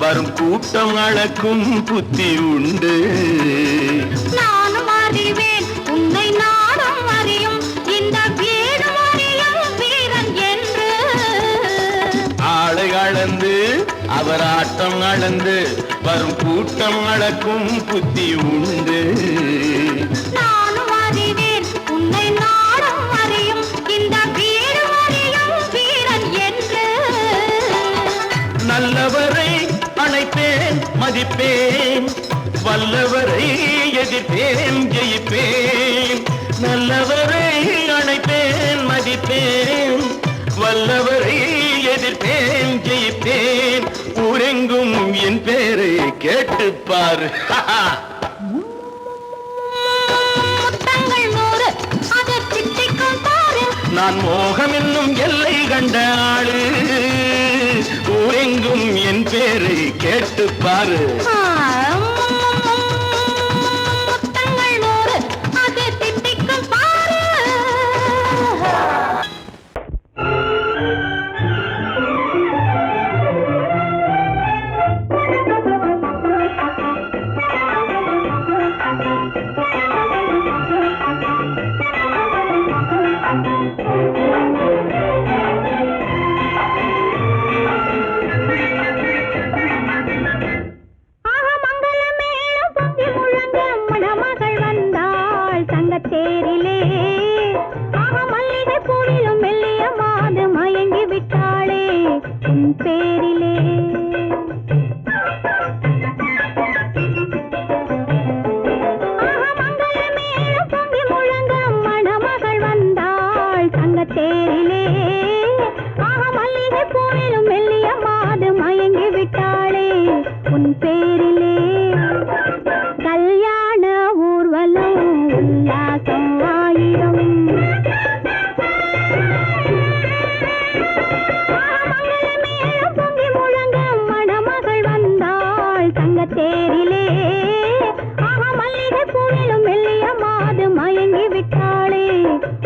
S1: வரும் கூட்டம் அளக்கும் புத்தி உண்டு
S2: நானும் அறிவேன் உன்னை நாடும் அறியும் இந்த வீடும் அறியும் வீரன் என்று
S1: ஆளை அளந்து அவர் ஆட்டம் அளந்து வரும் கூட்டம் அளக்கும் புத்தி உண்டு
S2: நானும் அறிவேன் உன்னை நாடும் அறியும் இந்த வீடும் அறியும் வீரன் என்று
S1: நல்லவரை அணைப்பேன் மதிப்பேன் வல்லவரை எதிர்ப்பேன் ஜெயிப்பேன் நல்லவரை அணைப்பேன் மதிப்பேன் வல்லவரை எதிர்ப்பேன் ஜெயிப்பேன் ஊரெங்கும் என் பேரை கேட்டுப்பார்
S2: முத்தங்கள் நூறு அதை திட்டிக்கும் பாரு
S1: நான் மோகம் என்னும் எல்லை கண்ட ஆளு ஊரெங்கும் என் பேரை கேட்டுப்பாரு
S2: முத்தங்கள் நூறு அதை திட்டிக்கும் பாரு தேரிலே ஆக மல்லிகை பூவிலும் மெல்லிய மாது மயங்கி விட்டாளே உன் பேரிலே ஆக மங்கள மேளம் பொங்கி முழங்க மணமகள் வந்தாள் தங்க தேரிலே ஆக மல்லிகை பூவிலும் மெல்லிய மாது மயங்கி விட்டாளே உன் பேரிலே கல்யாண ஊர்வலம் உல்லாசம் ஆயிரம் மேளம் பொங்கி முழங்க மணமகள் வந்தாள் தங்க தேரிலே ஆக மல்லிகை பூவிலும் மெல்லிய மாது மயங்கி விட்டாளே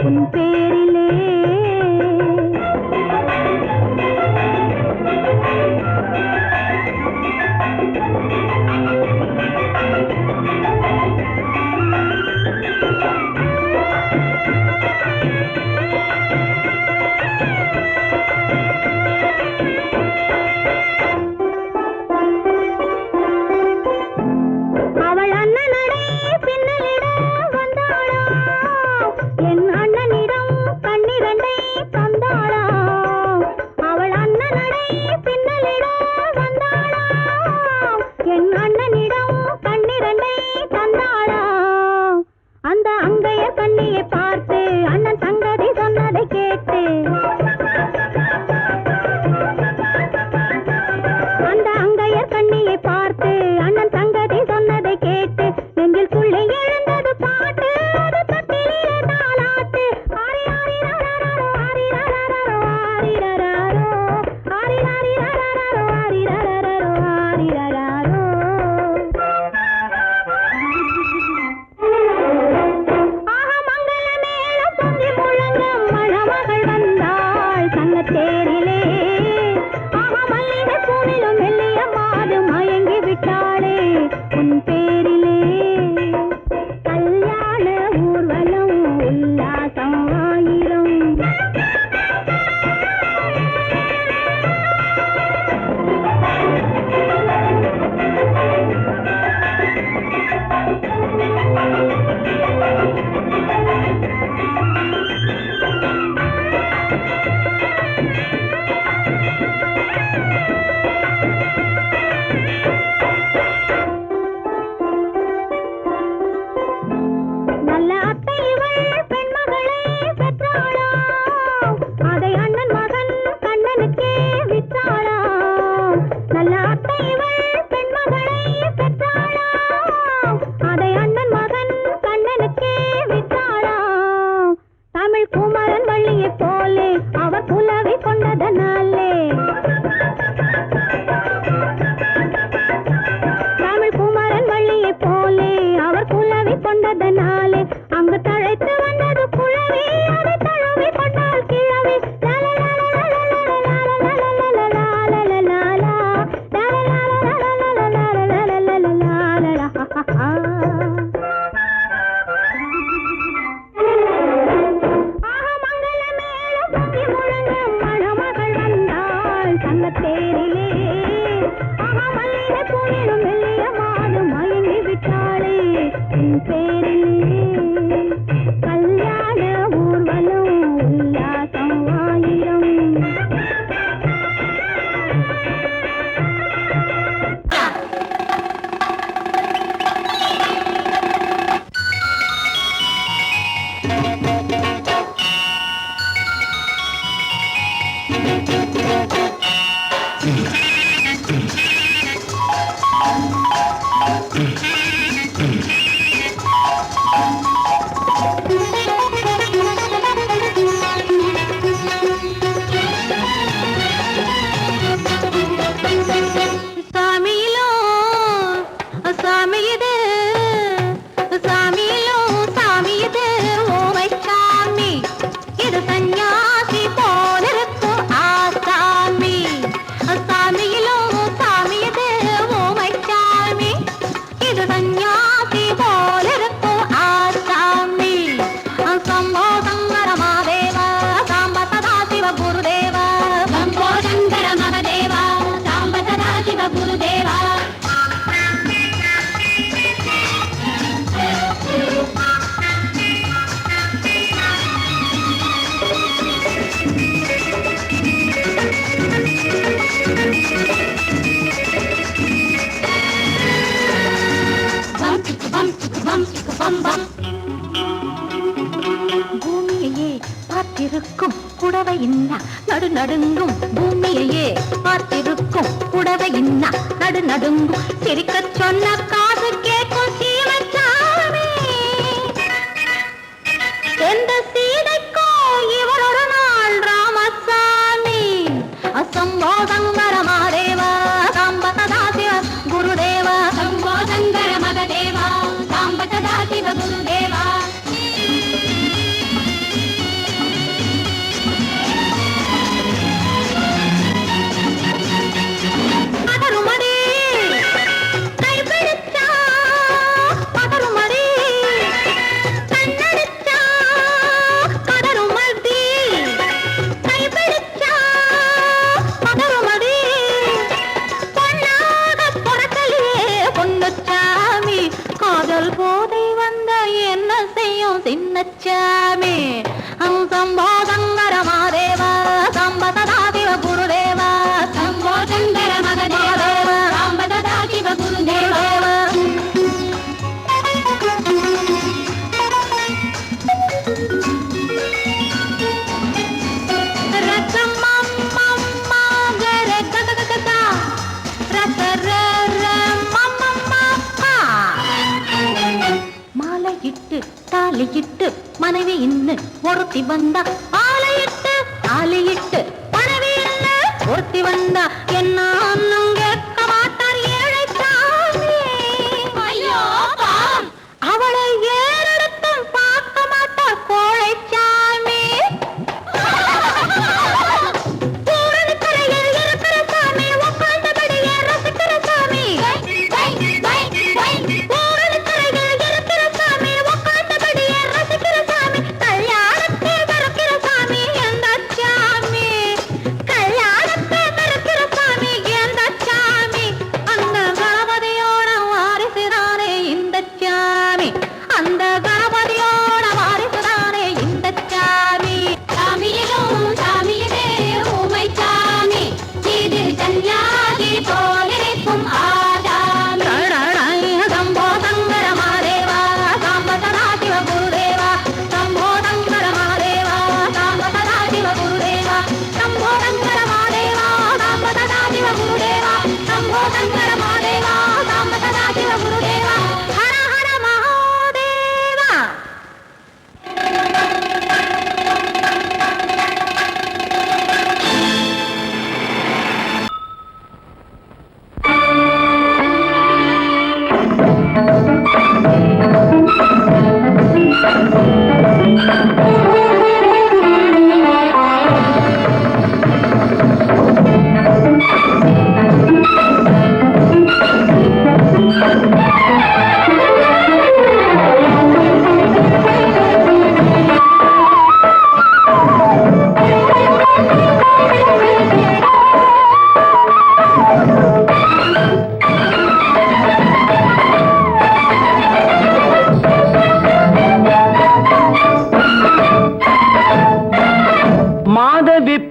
S2: உன் பேரிலே அவள் அண்ணனடே பின்னலிட வந்தாளா என் அண்ணனிடம் கண்ணிரண்டை தந்தாளா அவள் அண்ணனடே பின்னலிட வந்தாளா என் அண்ணனிடம் கண்ணிரண்டை தந்தாளா அந்த அங்கைய கண்ணியை பார்த்து அண்ணன் சங்கதி சொன்னதை கேட்டு அந்த அங்கையர் கண்ணியை பார்த்து அண்ணன் சங்கதி சொன்னதை கேட்டு நெஞ்சில் துள்ளி எழுந்தது பாட்டு அது தட்டிலே தாலாட்டு ஆரி ஆரி ரரரரோ ஆரி ரரரரோ ஆரி ரரரோ ஆரி ஆரி ரரரரோ ஆரி ரரரரோ ஆரி ரரரோ பூமியையே பார்த்திருக்கும் புடவை இன்னா நடு நடுங்கும் பூமியையே பார்த்திருக்கும் புடவை இன்னா நடு நடுங்கும் சிரிக்க சொன்ன காது கேட்கும் சீமச்சாமி எந்த சீதைக்கோ இவளொரு நாள் ராமசாமி அசம்போதங்கர மாதேவா சாம்பதா சிவ குருதேவா சம்போதங்கர மகதேவா சாம்பதா சிவ குருதேவா போதை வந்த என்ன செய்யும் சின்னச்சாமி சம்போதங்கர மாதேவா சாம்பதா சிவ குருதேவா சம்போதங்கர மகதேவா சாம்பதா சிவ குருதேவா தாலியிட்டு மனைவி இன்னு ஒருத்தி வந்தா ஆலையிட்டு தாலியிட்டு மனைவி இன்னு ஒருத்தி வந்தா என்ன அண்ணன் கேட்க மாட்டார் ஏழைச்சாமி ஐயோ அவளை ஏறெடுத்தும் பார்க்க மாட்டார் கோழைச்சாமி கரையில் இருக்கிற சாமி உட்கார்ந்தபடியே ரசிக்கிற சாமி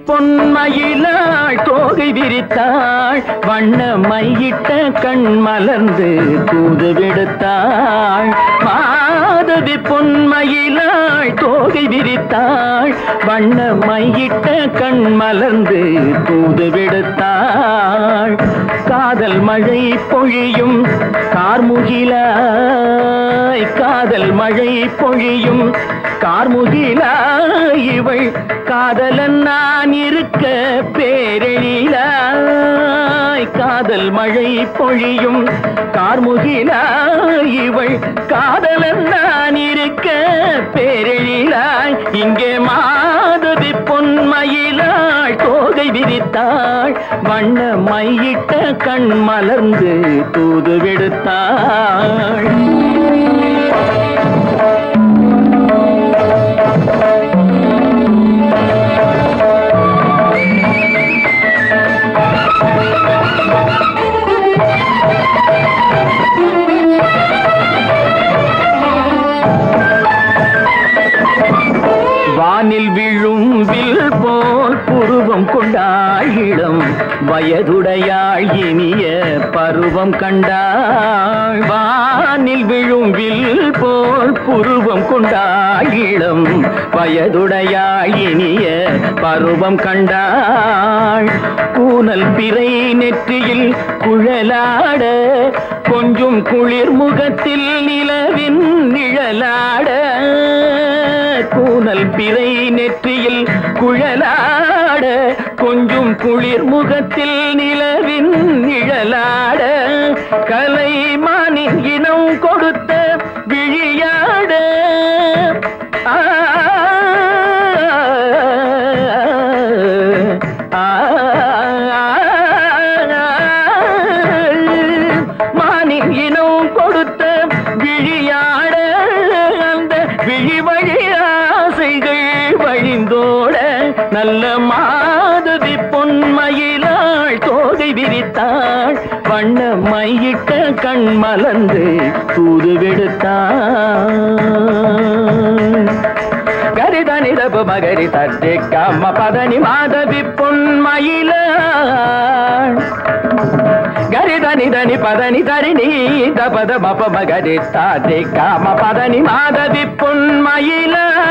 S1: பொன்மயிலாள் தோகை விரித்தாள் வண்ண மையிட்ட கண் மலர்ந்து தூது விடுத்தாள் மாதவி பொன்மயிலாள் தோகை விரித்தாள் வண்ண மையிட்ட கண் மலர்ந்து தூது விடுத்தாள் காதல் மழை பொழியும் கார்முகிலாய் காதல் மழை பொழியும் கார்முகிலாய் இவள் காதலன் நான் இருக்க பேரெழிலாய் காதல் மழை பொழியும் கார்முகிலாய் இவள் காதலன் நான் இருக்க பேரெழிலாய் இங்கே மாதவி பொன்மயிலாள் தோகை விரித்தாள் வண்ண மையிட்ட கண் மலர்ந்து தூது விடுத்தாள் வானில் விழும் வில் போல் புருவம் கொண்டாள் இளம் வயதுடையாள் இனிய பருவம் கண்டாள் வானில் விழும் வில் போல் புருவம் கொண்டாள் இளம் வயதுடையாள் இனிய பருவம் கண்டாள் கூனல் பிறை நெற்றியில் குழலாட கொஞ்சம் குளிர் முகத்தில் நிலவின் நிழலாட கூனல் பிறை நெற்றியில் குழலாட கொஞ்சம் குளிர் முகத்தில் நிலவின் நிழலாட கலைமானின் இனம் கொடுத்த விழியாட மானின் இனம் கொடுத்த விழியாட அந்த விழி வழி ஆசைகள் வழிந்தோட நல்ல மாதவி பொன்மயிலாள் தோகை விரித்தாள் வண்ண மையிட்ட கண் மலர்ந்து தூது விடுத்தாள் கரிதனிதப மகரி தட்டே கம்ம பதனி மாதவி பொன்மயிலாள் கரிதனிதனி பதனி தரிணி தபத மப மகரி தாத்தே காம பதனி மாதவி பொன்மயிலாள்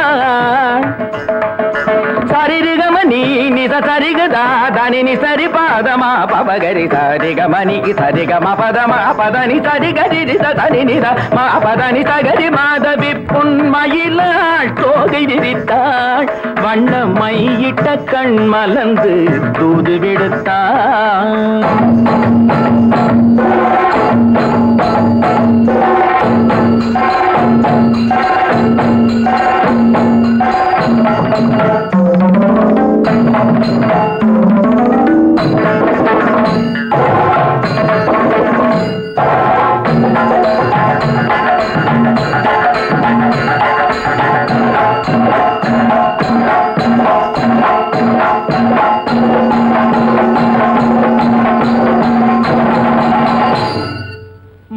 S1: சரிகமணி நித சரிகதா தனி சரி பாதமா பவகரி சரிகமணி சரிகம பதமா பதனி சரிகரி தனி நித மா பதனி சகரி மாதவி பொன்மயிலாள் தோகை விரித்தாள் வண்ண மையிட்ட கண் மலர்ந்து தூது விடுத்தாள்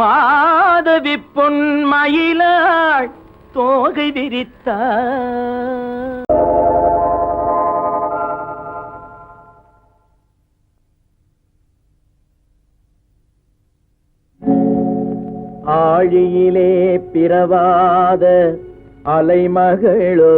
S1: மாதவி பொன்மயிலாள் தோகை விரித்தாள் ஆழியிலே பிறவாத அலைமகளோ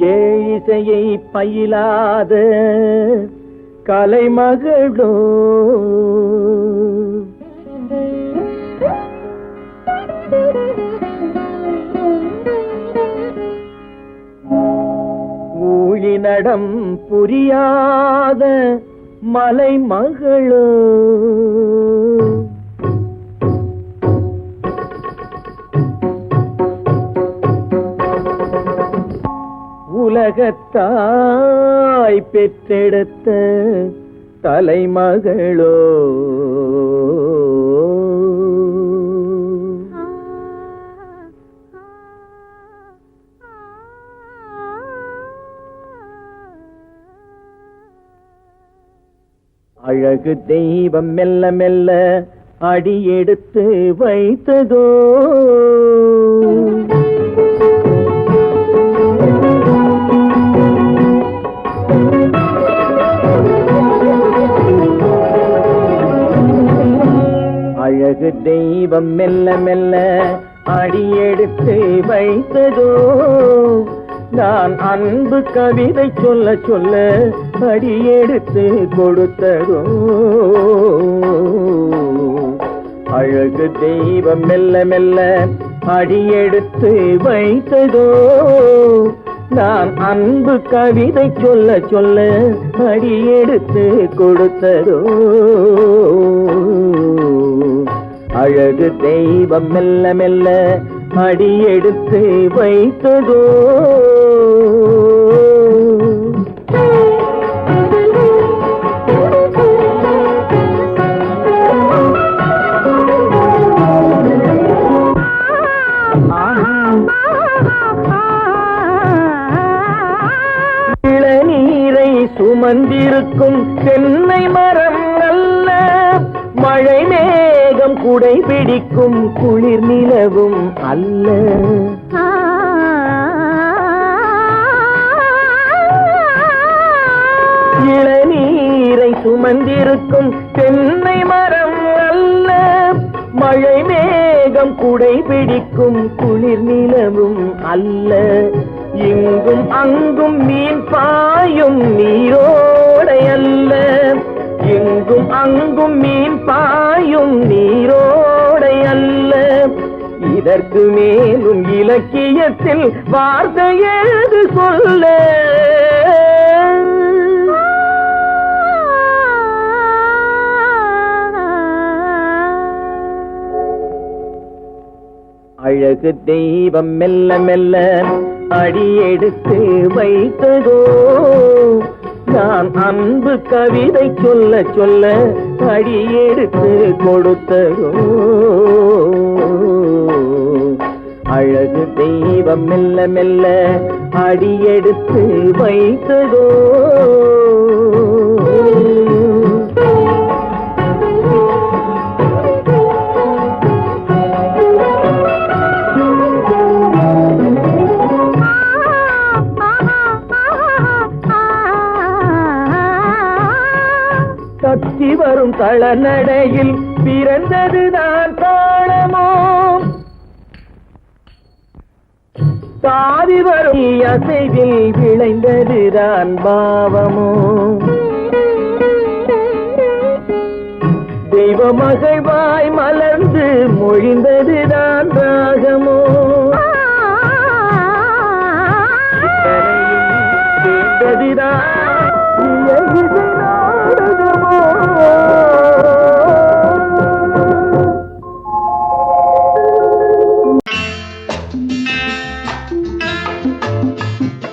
S1: ஏழிசையை பயிலாத கலைமகளோ ஊழிநடம் புரியாத மலைமகளோ உலகத்தாய் பெற்றெடுத்த தலைமகளோ அழகு தெய்வம் மெல்ல மெல்ல அடியெடுத்து வைத்ததோ அழகு தெய்வம் மெல்ல மெல்ல அடியெடுத்து வைத்ததோ நான் அன்பு கவிதை சொல்ல சொல்ல அடியெடுத்து கொடுத்ததோ அழகு தெய்வம் மெல்ல மெல்ல அடியெடுத்து வைத்ததோ நான் அன்பு கவிதை சொல்ல சொல்ல அடியெடுத்து கொடுத்ததோ அழகு தெய்வம் மெல்ல மெல்ல அடியெடுத்து வைத்ததோ இளநீரை சுமந்திருக்கும் தென்னை மரம் அல்ல மழை மேகம் குடை பிடிக்கும் குளிர் நிலவும் அல்ல இளநீரை சுமந்திருக்கும் தென்னை மரம் அல்ல மழை மேகம் குடை பிடிக்கும் குளிர் நிலவும் அல்ல இங்கும் அங்கும் மீன் பாயும் நீரோடை அல்ல எங்கும் அங்கும் மீன் பாயும் நீரோடை அல்ல இதற்கு மேலும் இலக்கியத்தில் வார்த்தை ஏது சொல்ல அழகு தெய்வம் மெல்ல மெல்ல அடியெடுத்து வைத்ததோ நான் அன்பு கவிதை சொல்ல சொல்ல அடியெடுத்து கொடுத்ததோ அழகு தெய்வம் மெல்ல மெல்ல அடியெடுத்து வைத்ததோ தத்தி வரும் தளநடையில் பிறந்ததுதான் தாளமோ தாவி வரும் அசைவில் விளைந்ததுதான் பாவமோ தெய்வ மகிழ்வாய் மலர்ந்து மொழிந்ததுதான் ராகமோ சேர்ந்ததுதான்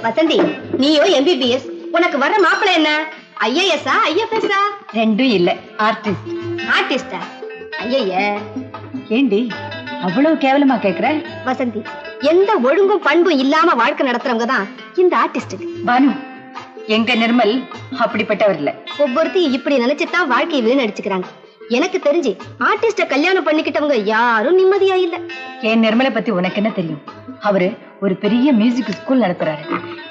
S3: வசந்தி நீயோ எம்பிபிஎஸ் உனக்கு வர்ற மாப்பிளை என்ன ஐஏஎஸ்ஆ ஐஎஃப்எஸ்ஆ
S5: ரெண்டும் இல்ல ஆர்டிஸ்ட்.
S3: ஆர்டிஸ்டா ஐய
S5: ஏண்டி அவ்வளவு கேவலமா கேக்குற?
S3: வசந்தி எந்த ஒழுங்கும் பண்பும் இல்லாம வாழ்க்கை நடத்துறவங்க தான் இந்த ஆர்டிஸ்ட்.
S5: பானு எங்க நிர்மல் அப்படிப்பட்டவர் இல்ல.
S3: ஒவ்வொருத்தையும் இப்படி நினைச்சுதான் வாழ்க்கையை வீணடிச்சுக்கிறாங்க. எனக்கு தெரிஞ்சு ஆர்டிஸ்ட கல்யாணம் பண்ணிக்கிட்டவங்க யாரும் நிம்மதியா இல்ல.
S5: என் நிர்மலை பத்தி உனக்கு என்ன தெரியும்? அவரு ஒரு பெரிய மியூசிக் ஸ்கூல் நடத்துறாரு.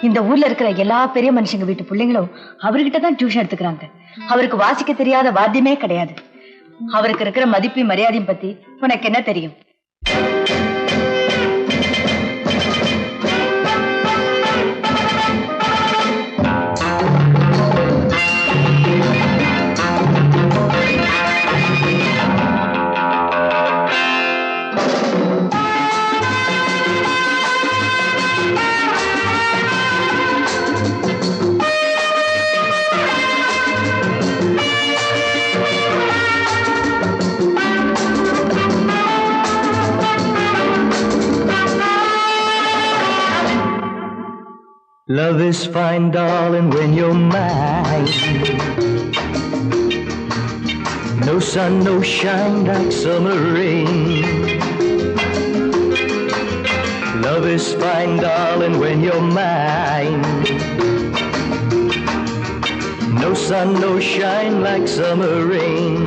S5: இந்த ஊர்ல இருக்கிற எல்லா பெரிய மனுஷங்க வீட்டு பிள்ளைங்களும் அவர்கிட்ட தான் டியூஷன் எடுத்துக்கிறாங்க. அவருக்கு வாசிக்க தெரியாத வாத்தியமே கிடையாது. அவருக்கு இருக்கிற மதிப்பு மரியாதையும் பத்தி உனக்கு என்ன தெரியும்?
S1: Love is fine, darling, when you're mine. No sun, no shine like summer rain. Love is fine, darling, when you're mine. No sun, no shine like summer rain.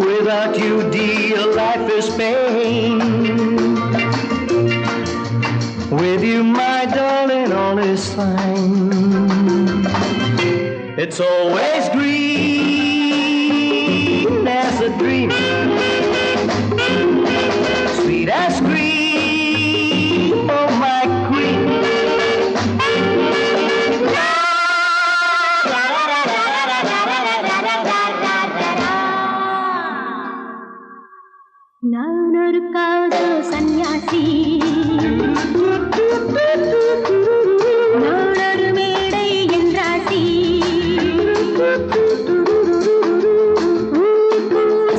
S1: Without you, dear, life is pain. With you, my darling, all is fine. It's always green dream. Sweet as cream, oh my queen.
S2: நான் ஒரு காதோ சன்னியாசி, நான் ஒரு மேடை என்றாசி,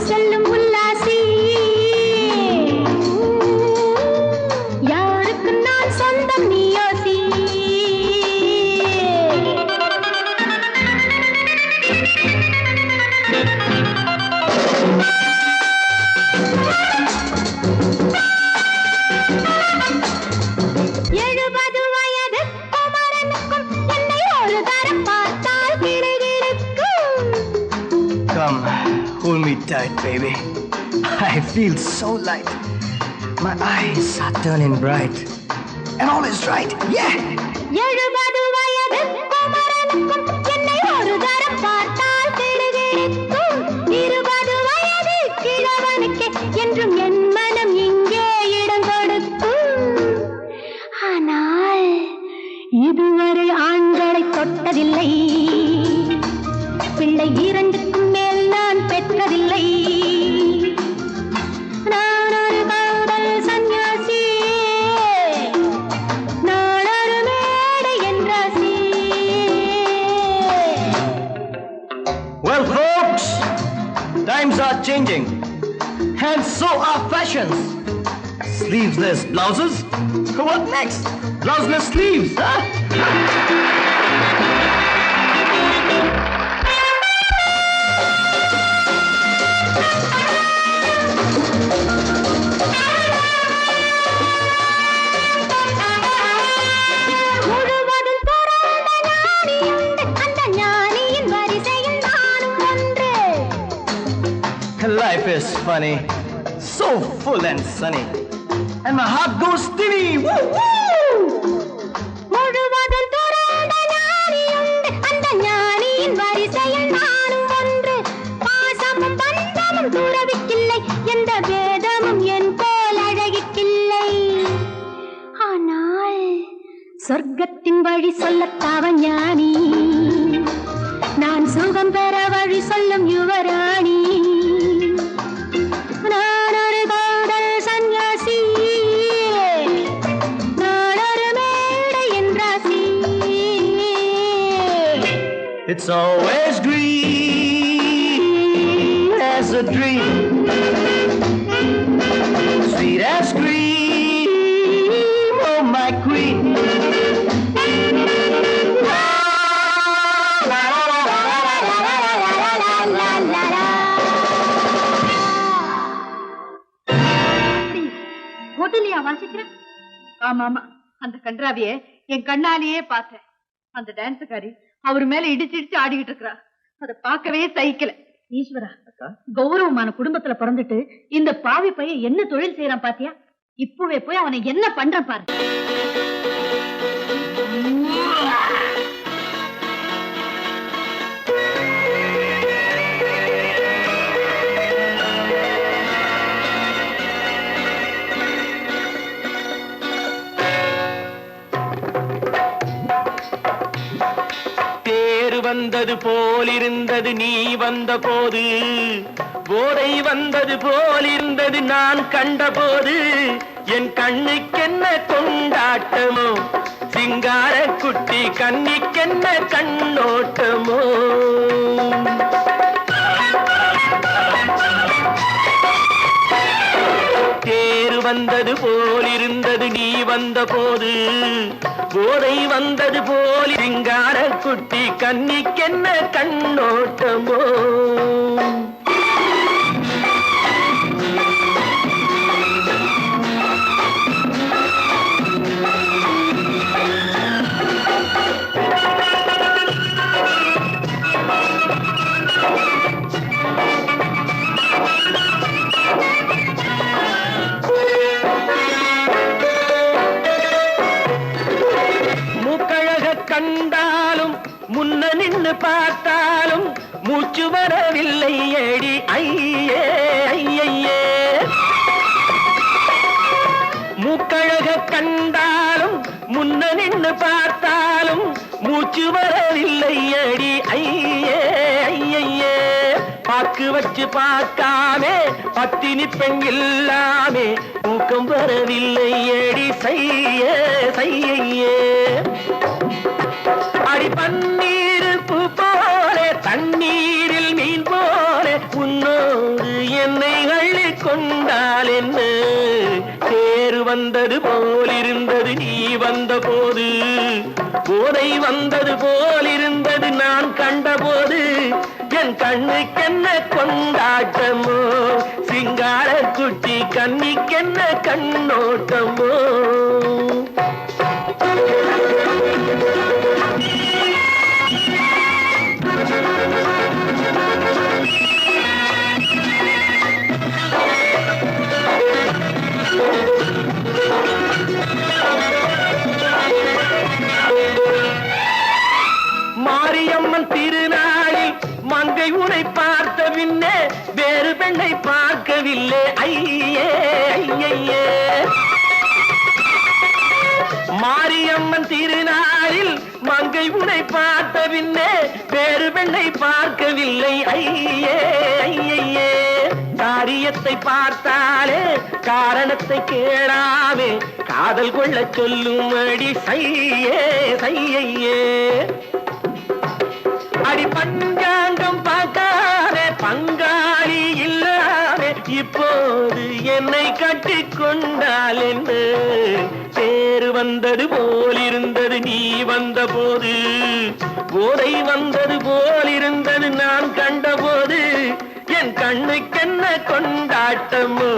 S2: செல்லும் உல்லாசி, யாருக்கு நான் சொந்தம் நீ யோசி.
S1: Come, hold me tight, baby. I feel so light. My eyes are turning bright. And all is right, yeah!
S2: 70 வயது குமரனுக்கும் என்னை ஒரு தரம் பார்த்தால் கிடுகிடுக்கும். 20 வயது கிழவனுக்கு என்றும் என் மனம் இங்கே இடம் கொடுக்கும். ஆனால் இதுவரை ஆண்களை தொட்டதில்லை, பிள்ளை 2க்கும் மேல் நான் பெற்றதில்லை. நான் ஒரு காதல் சன்னியாசி, நான் ஒரு மேடை என்றாசி.
S1: Well, folks, times are changing. And so are fashions. Sleeveless blouses? What next? Blouseless sleeves, huh?
S2: முழுவதும் துறந்த ஞானியுண்டு, அந்த ஞானியின் வரிசையில் நானும் ஒன்று.
S1: Life is funny, so full and sunny. And my heart goes stinny. Woo, woo!
S2: முழுவதும் துறந்த ஞானியுண்டு, அந்த ஞானியின் வரிசையில் நானும் ஒன்று. பாசமும் பந்தமும் துறவிக்கில்லை, எந்த வேதமும் என் போல் அழகிக்கில்லை. ஆனால் சொர்க்கத்தின் வழி சொல்லத்தாவ ஞானி, நான் சுகம் பெற வழி சொல்லும் யுவராணி. நான் ஒரு காதல் சன்னியாசி, நான் ஒரு மேடை என்றாசி.
S1: It's always green as a dream, sweet as cream, oh my queen.
S5: ஹோட்டலியா வாசிக்கிறேன்? ஆமா ஆமா, அந்த கன்றாவிய என் கண்ணாலேயே பார்த்தேன். அந்த டான்ஸுக்காரி அவர் மேல இடிச்சு இடிச்சு ஆடிக்கிட்டு இருக்கிறா. அதை பார்க்கவே சகிக்கல. ஈஸ்வரா, கௌரவமான குடும்பத்துல பிறந்துட்டு இந்த பாவி பையன் என்ன தொழில் செய்யறான் பாத்தியா? இப்பவே போய் அவனை என்ன பண்றான் பாரு.
S1: தேர் வந்தது போலிருந்தது நீ வந்த போது, போதை வந்தது போலிருந்தது நான் கண்டபோது, என் கண்ணுக்கென்ன கொண்டாட்டமோ, சிங்கார குட்டி கண்ணிக்கென்ன கண்ணோட்டமோ. தேர் வந்தது போலிருந்தது நீ வந்த போது, போதை வந்தது போல் சிங்கார குட்டி கண்ணிக்கென்ன கண்ணோட்டமோ. கண்டாலும் முன்ன முன்ன நின்னு பார்த்தாலும் மூச்சு வரவில்லை ஏடி ஐயே ஐயே. மூக்கழக கண்டாலும் முன்ன நின்னு பார்த்தாலும் மூச்சு வரவில்லை அடி ஐயே ஐயே. பாக்கு வச்சு பார்க்காமே பத்தினி பெண் இல்லாமே தூக்கம் வரவில்லை அடி செய்ய செய்யே. அடி பன்னீர் பூ போல தண்ணீரில் மீன் போல உன்னோடு என்னை அள்ளி கொண்டால் என்ன தேர் வந்தது போலிருந்தது நீ வந்த போது, போதை வந்தது போலிருந்தது நான் கண்டபோது. என் கண்ணுக்கென்ன கொண்டாட்டமோ சிங்கார குட்டி கண்ணிக்கென்ன கண்ணோட்டமோ. மாரியம்மன் திருநாளில் மங்கை உனை பார்த்த பின்னே வேறு பெண்ணை பார்க்கவில்லை ஐயே ஐயே. மாரியம்மன் திருநாளில் மங்கை உனை பார்த்த பின்னே வேறு பெண்ணை பார்க்கவில்லை ஐயே ஐயே. காரியத்தை பார்த்தாலே காரணத்தை கேளாமே காதல் கொள்ள சொல்லும் அடி செய்யே செய்யே. அடி பஞ்சாங்கம் பார்க்காதே பங்காளி இல்லாதே இப்போது என்னை கட்டி கொண்டால் என்று தேர் வந்தது போலிருந்தது நீ வந்த போது, போதை வந்தது போலிருந்தது நான் கண்டபோது. என் கண்ணுக்கென்ன கொண்டாட்டமோ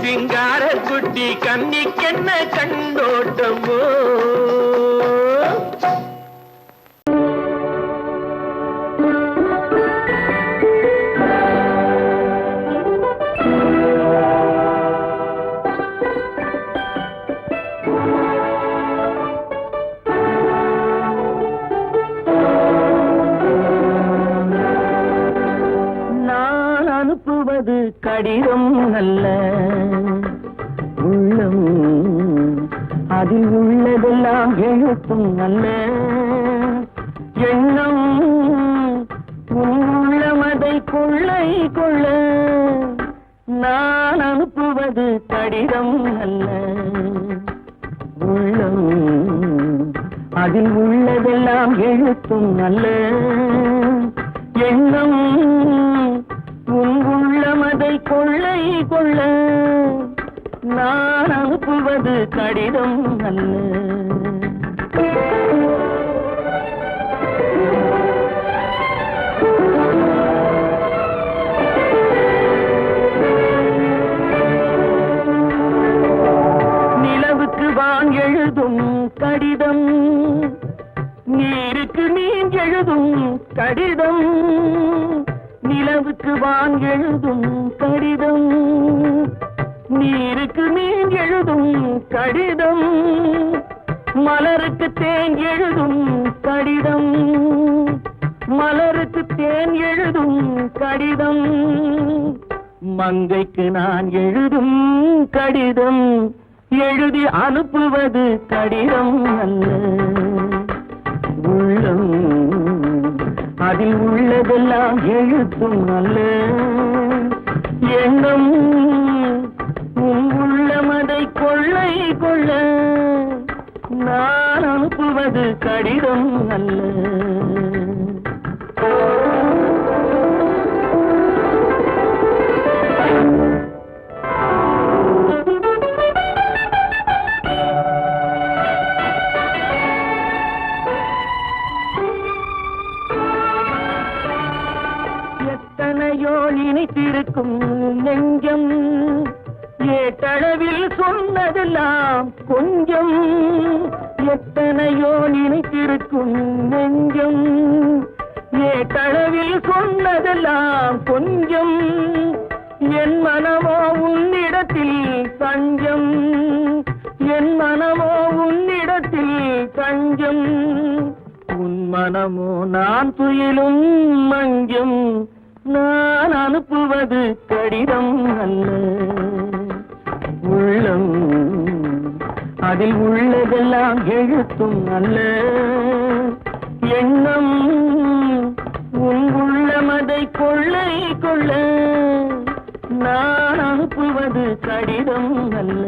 S1: சிங்கார குட்டி கண்ணிக்கென்ன கண்டோட்டமோ. கடிதம் அல்ல உள்ளம், அதில் உள்ளதெல்லாம் எழுத்தும் அல்ல எண்ணம். உள்ளமதை கொள்ளை கொள்ள நான் அனுப்புவது கடிதம் அல்ல உள்ளம், அதில் உள்ளதெல்லாம் எழுத்தும் அல்ல எண்ணம். உள்ளமதை கொள்ளை கொள்ள நான் அனுப்புவது கடிதம் அல்ல. நிலவுக்கு வான் எழுதும் கடிதம், நீருக்கு நீர் எழுதும் கடிதம். நிலவுக்கு வான் எழுதும் கடிதம், நீருக்கு நீர் எழுதும் கடிதம். மலருக்கு தேன் எழுதும் கடிதம், மலருக்கு தேன் எழுதும் கடிதம். மங்கைக்கு நான் எழுதும் கடிதம், எழுதி அனுப்புவது கடிதம் அல்ல உள்ளம், அதில் உள்ளதெல்லாம் எழுத்தும் அல்ல எண்ணம். உள்ளமதை கொள்ளை கொள்ள நான் அனுப்புவது கடிதம் அல்ல. எத்தனையோ நினைத்திருக்கும் நெஞ்சம், ஏட்டளவில் சொன்னதெல்லாம் கொஞ்சம். எத்தனையோ நினைத்திருக்கும் நெஞ்சம், ஏட்டளவில் சொன்னதெல்லாம் கொஞ்சம். என் மனமோ உன்னிடத்தில் தஞ்சம், என் மனமோ உன்னிடத்தில் தஞ்சம். உன் மனமோ நான் துயிலும் மஞ்சம், நான் அனுப்புவது கடிதம் அல்ல. உள்ளம் அதில் உள்ளதெல்லாம் எழுத்தும் அல்ல. எண்ணம் உன் உள்ளமதை கொள்ளை கொள்ள, நான் அனுப்புவது கடிதம் அல்ல.